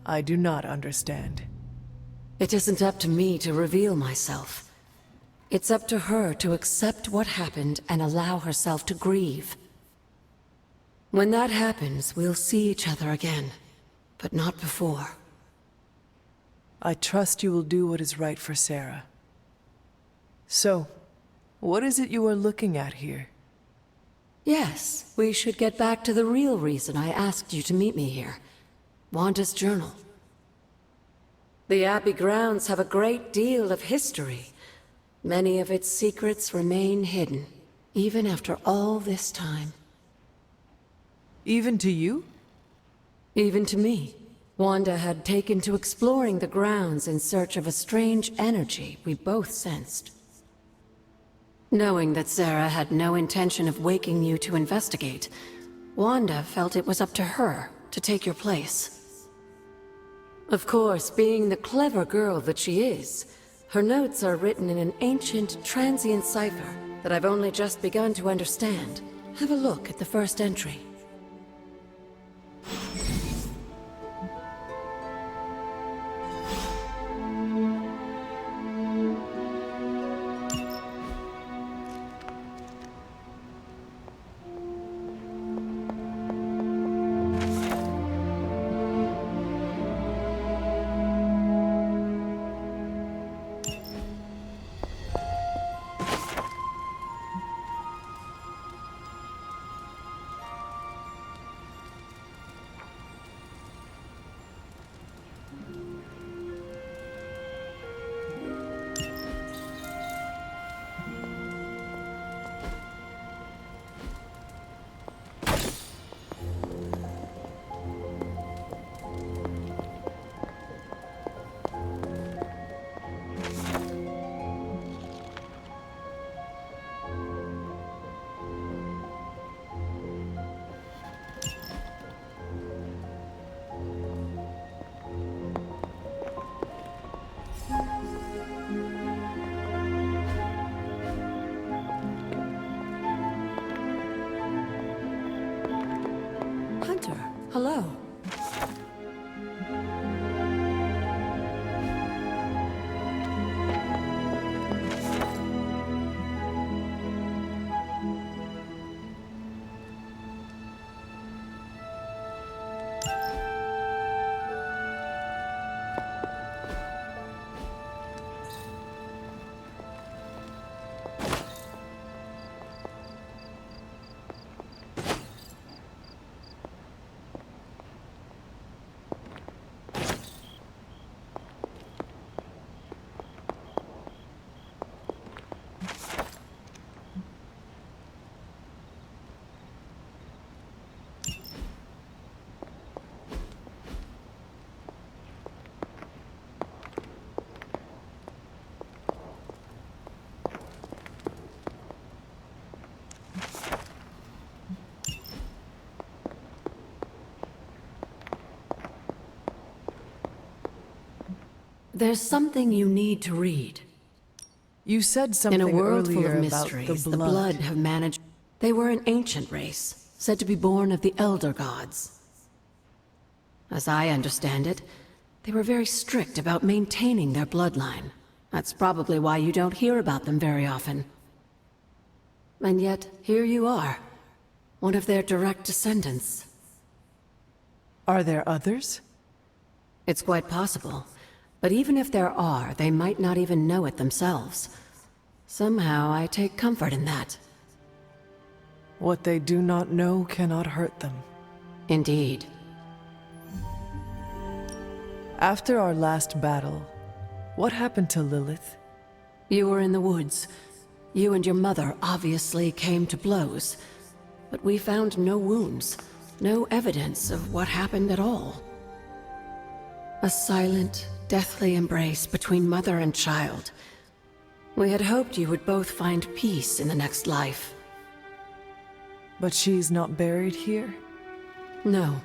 I do not understand. It isn't up to me to reveal myself. It's up to her to accept what happened and allow herself to grieve. When that happens, we'll see each other again, but not before. I trust you will do what is right for Sarah. So, what is it you are looking at here? Yes, we should get back to the real reason I asked you to meet me here. Wanda's journal. The Abbey grounds have a great deal of history. Many of its secrets remain hidden, even after all this time. Even to you? Even to me. Wanda had taken to exploring the grounds in search of a strange energy we both sensed. Knowing that Sarah had no intention of waking you to investigate, Wanda felt it was up to her to take your place. Of course, being the clever girl that she is, her notes are written in an ancient, transient cipher that I've only just begun to understand. Have a look at the first entry. Hello. There's something you need to read. You said something in a world earlier full of about mysteries, the blood have managed. They were an ancient race, said to be born of the Elder Gods. As I understand it, they were very strict about maintaining their bloodline. That's probably why you don't hear about them very often. And yet, here you are, one of their direct descendants. Are there others? It's quite possible. But even if there are, they might not even know it themselves. Somehow, I take comfort in that. What they do not know cannot hurt them. Indeed. After our last battle, what happened to Lilith? You were in the woods. You and your mother obviously came to blows. But we found no wounds, no evidence of what happened at all. A silent, deathly embrace between mother and child. We had hoped you would both find peace in the next life. But she's not buried here? No.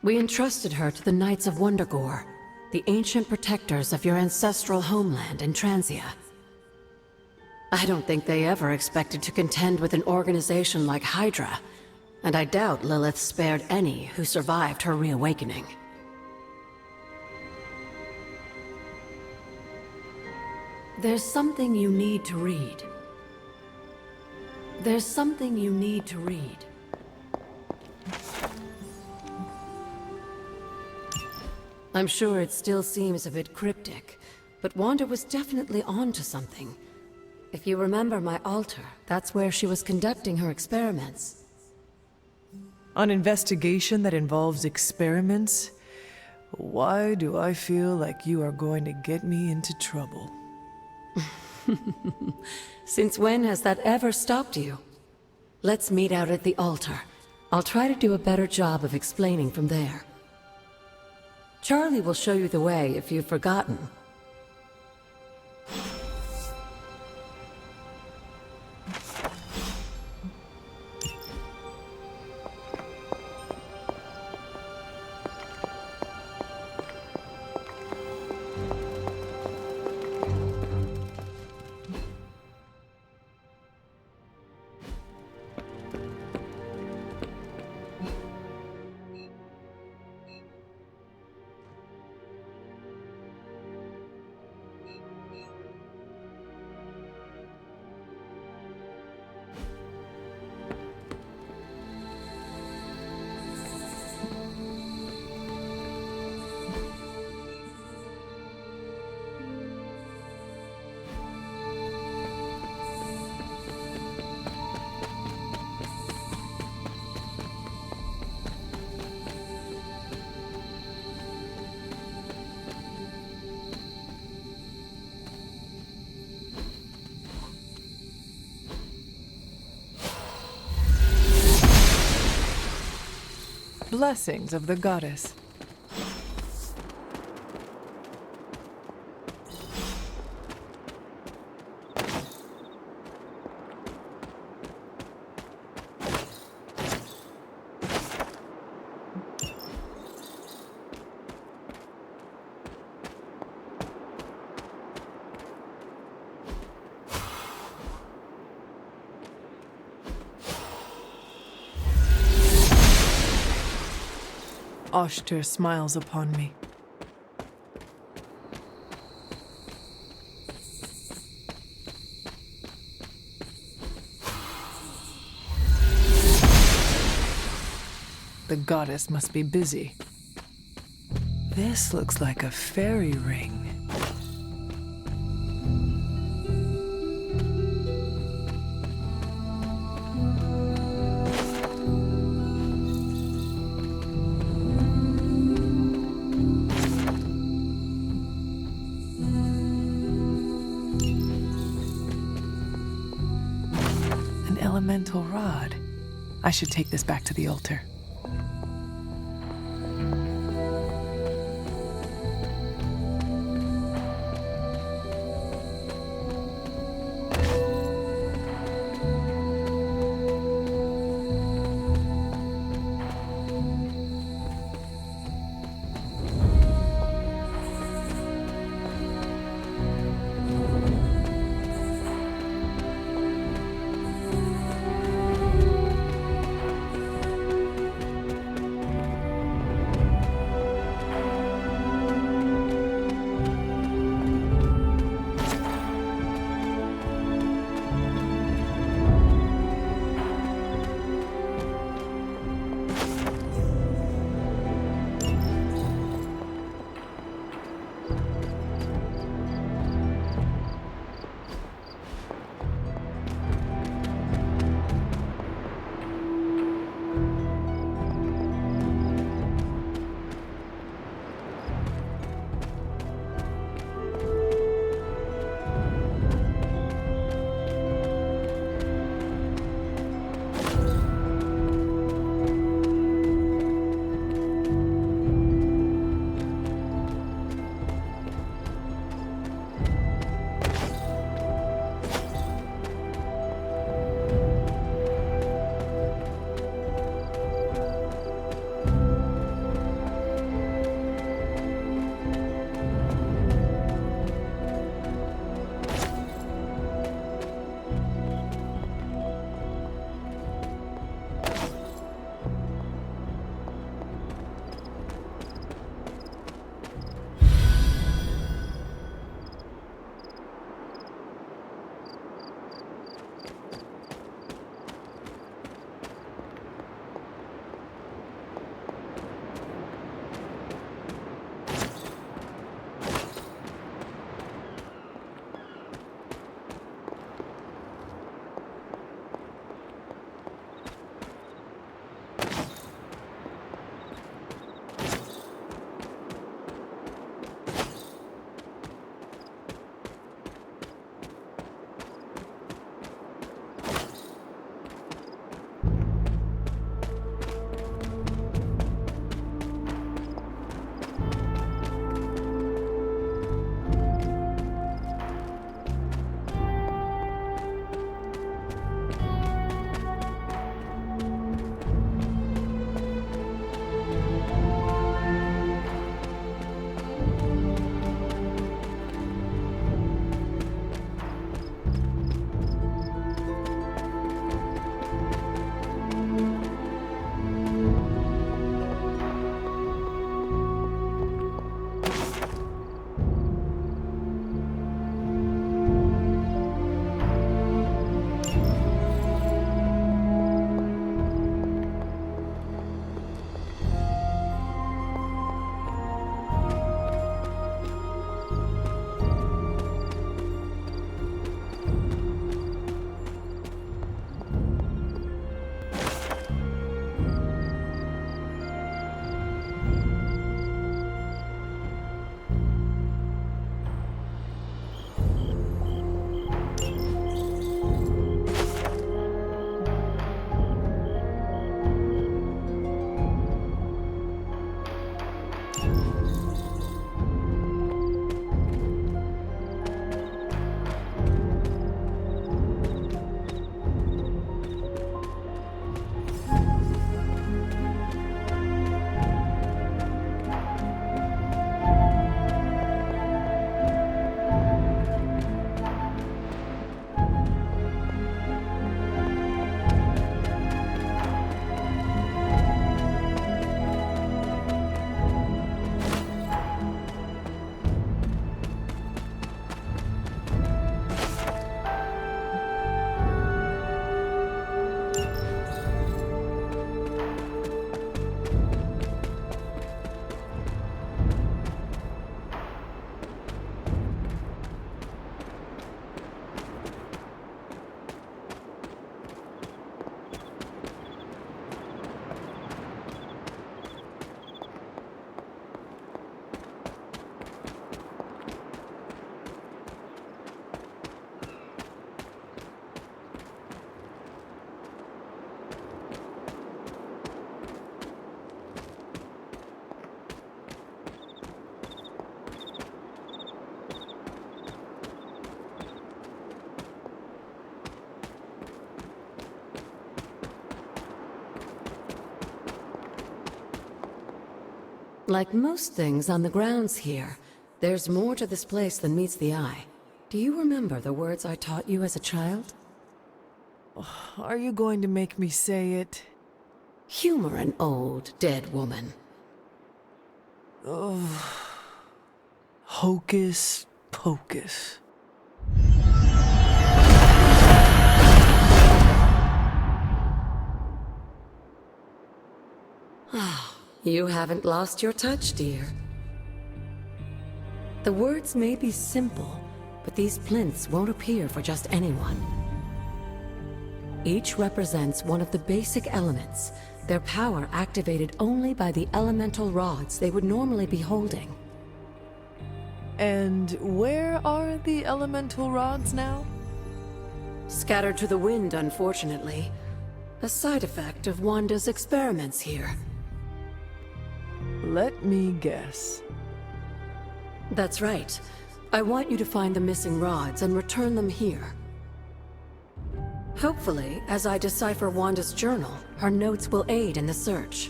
We entrusted her to the Knights of Wondergore, the ancient protectors of your ancestral homeland in Transia. I don't think they ever expected to contend with an organization like Hydra, and I doubt Lilith spared any who survived her reawakening. There's something you need to read. There's something you need to read. I'm sure it still seems a bit cryptic, but Wanda was definitely onto something. If you remember my altar, that's where she was conducting her experiments. An investigation that involves experiments? Why do I feel like you are going to get me into trouble? Since when has that ever stopped you? Let's meet out at the altar. I'll try to do a better job of explaining from there. Charlie will show you the way if you've forgotten. Blessings of the goddess. Oshter smiles upon me. The goddess must be busy. This looks like a fairy ring. Elemental rod. I should take this back to the altar. Like most things on the grounds here, there's more to this place than meets the eye. Do you remember the words I taught you as a child? Are you going to make me say it? Humor an old, dead woman. Hocus pocus. You haven't lost your touch, dear. The words may be simple, but these plinths won't appear for just anyone. Each represents one of the basic elements, their power activated only by the elemental rods they would normally be holding. And where are the elemental rods now? Scattered to the wind, unfortunately. A side effect of Wanda's experiments here. Let me guess. That's right. I want you to find the missing rods and return them here. Hopefully, as I decipher Wanda's journal, her notes will aid in the search.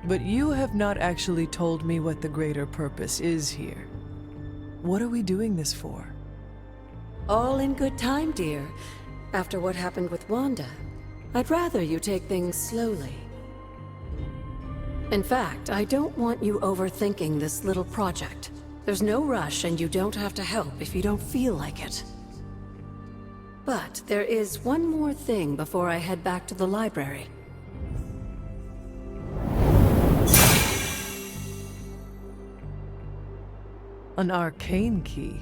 But you have not actually told me what the greater purpose is here. What are we doing this for? All in good time, dear. After what happened with Wanda, I'd rather you take things slowly. In fact, I don't want you overthinking this little project. There's no rush, and you don't have to help if you don't feel like it. But there is one more thing before I head back to the library. An arcane key.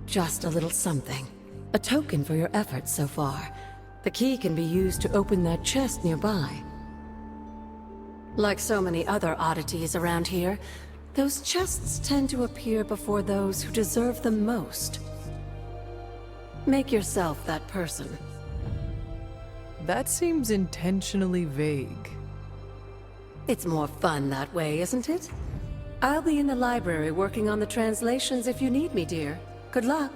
Just a little something. A token for your efforts so far. The key can be used to open that chest nearby. Like so many other oddities around here, those chests tend to appear before those who deserve them most. Make yourself that person. That seems intentionally vague. It's more fun that way, isn't it? I'll be in the library working on the translations if you need me, dear. Good luck.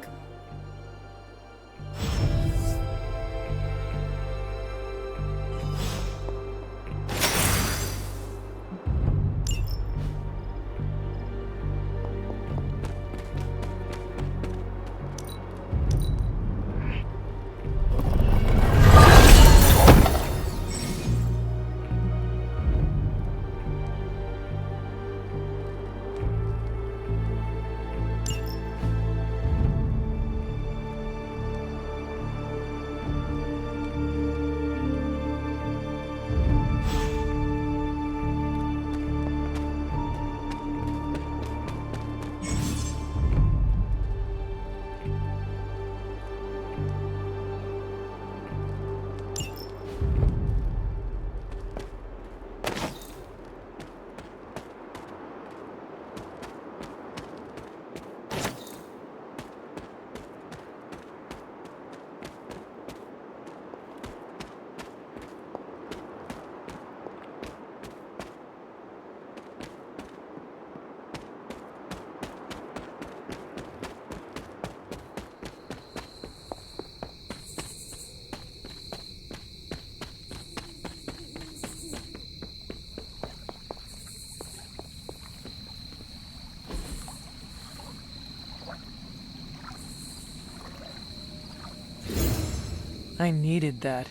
I needed that.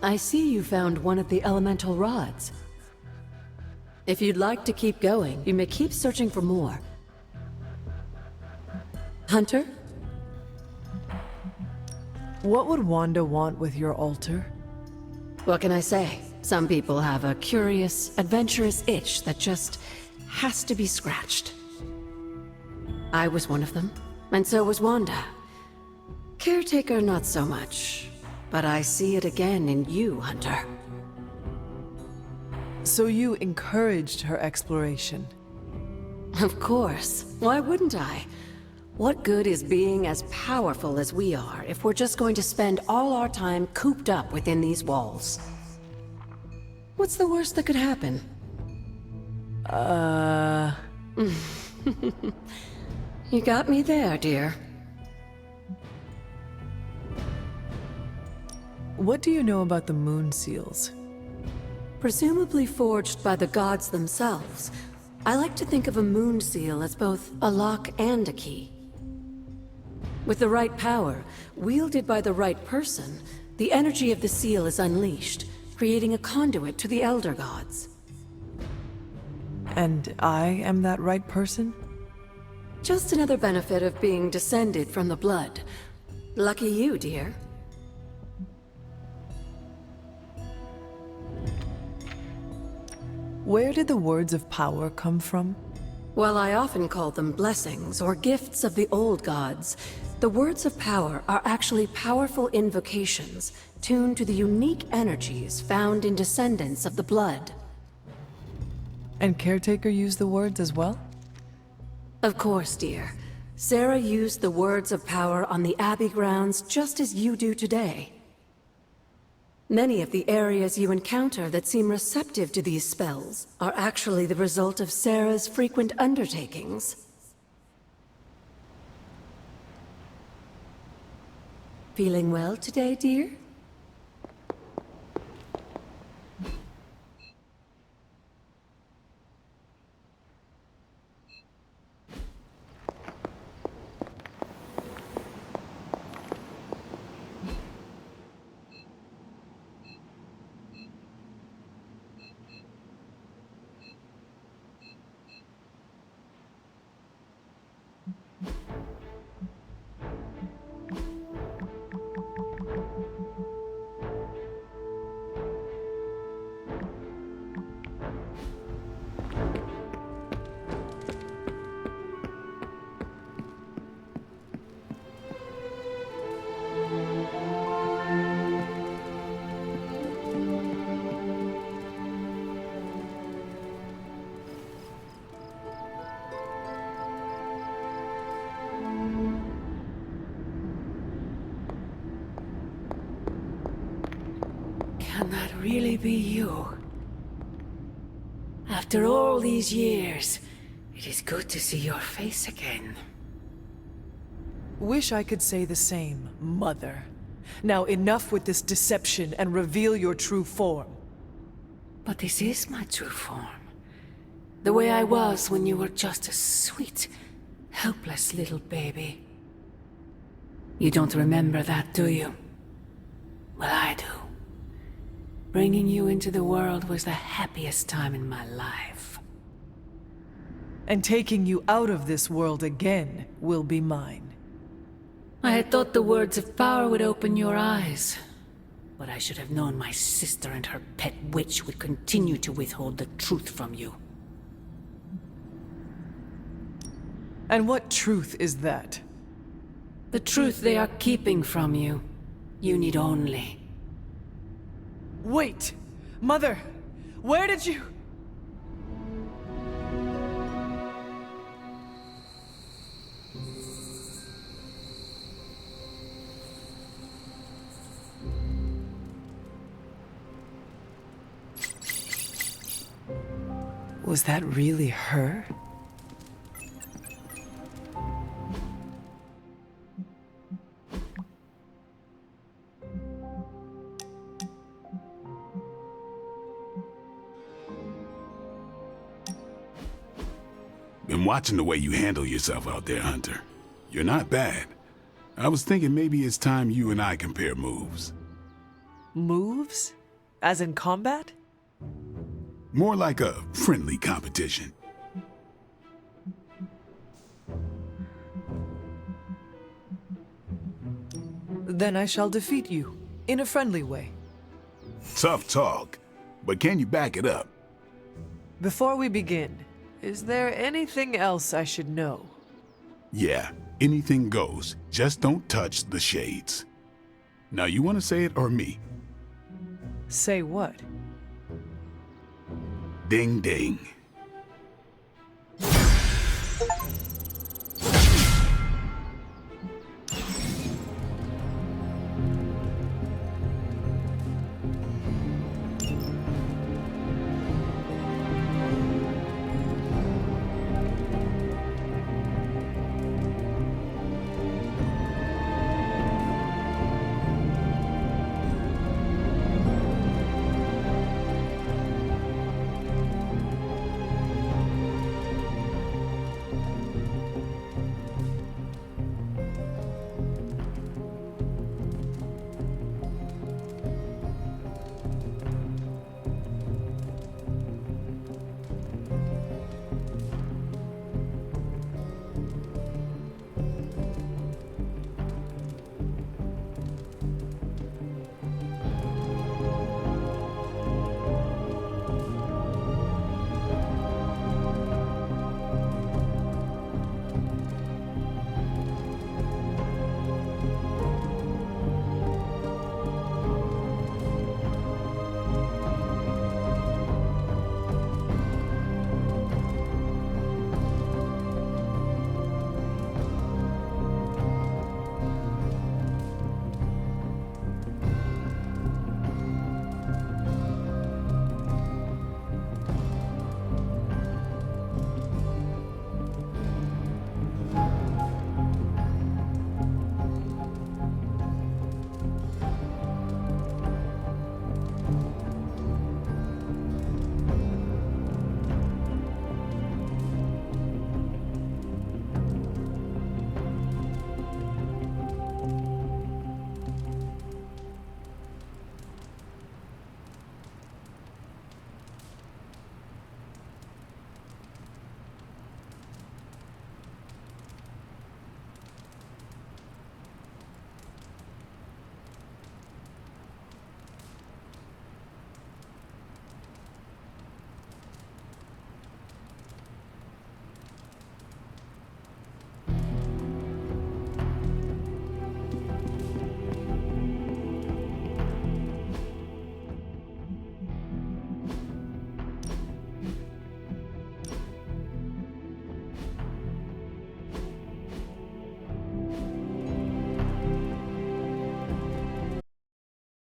I see you found one of the elemental rods. If you'd like to keep going, you may keep searching for more. Hunter? What would Wanda want with your altar? What can I say? Some people have a curious, adventurous itch that just has to be scratched. I was one of them, and so was Wanda. Caretaker, not so much. But I see it again in you, Hunter. So you encouraged her exploration? Of course. Why wouldn't I? What good is being as powerful as we are if we're just going to spend all our time cooped up within these walls? What's the worst that could happen? You got me there, dear. What do you know about the moon seals? Presumably forged by the gods themselves. I like to think of a moon seal as both a lock and a key. With the right power, wielded by the right person, the energy of the seal is unleashed, creating a conduit to the Elder Gods. And I am that right person? Just another benefit of being descended from the blood. Lucky you, dear. Where did the words of power come from? While I often call them blessings or gifts of the old gods, the words of power are actually powerful invocations tuned to the unique energies found in descendants of the blood. And Caretaker used the words as well? Of course, dear. Sarah used the words of power on the Abbey grounds just as you do today. Many of the areas you encounter that seem receptive to these spells are actually the result of Sarah's frequent undertakings. Feeling well today, dear? Can that really be you? After all these years, it is good to see your face again. Wish I could say the same, Mother. Now enough with this deception and reveal your true form. But this is my true form. The way I was when you were just a sweet, helpless little baby. You don't remember that, do you? Well, I do. Bringing you into the world was the happiest time in my life. And taking you out of this world again will be mine. I had thought the words of power would open your eyes. But I should have known my sister and her pet witch would continue to withhold the truth from you. And what truth is that? The truth they are keeping from you. You need only. Wait! Mother! Where did you... Was that really her? Been watching the way you handle yourself out there, Hunter. You're not bad. I was thinking maybe it's time you and I compare moves. Moves? As in combat? More like a friendly competition. Then I shall defeat you, in a friendly way. Tough talk, but can you back it up? Before we begin, is there anything else I should know? Yeah, anything goes. Just don't touch the shades. Now, you want to say it or me? Say what? Ding ding.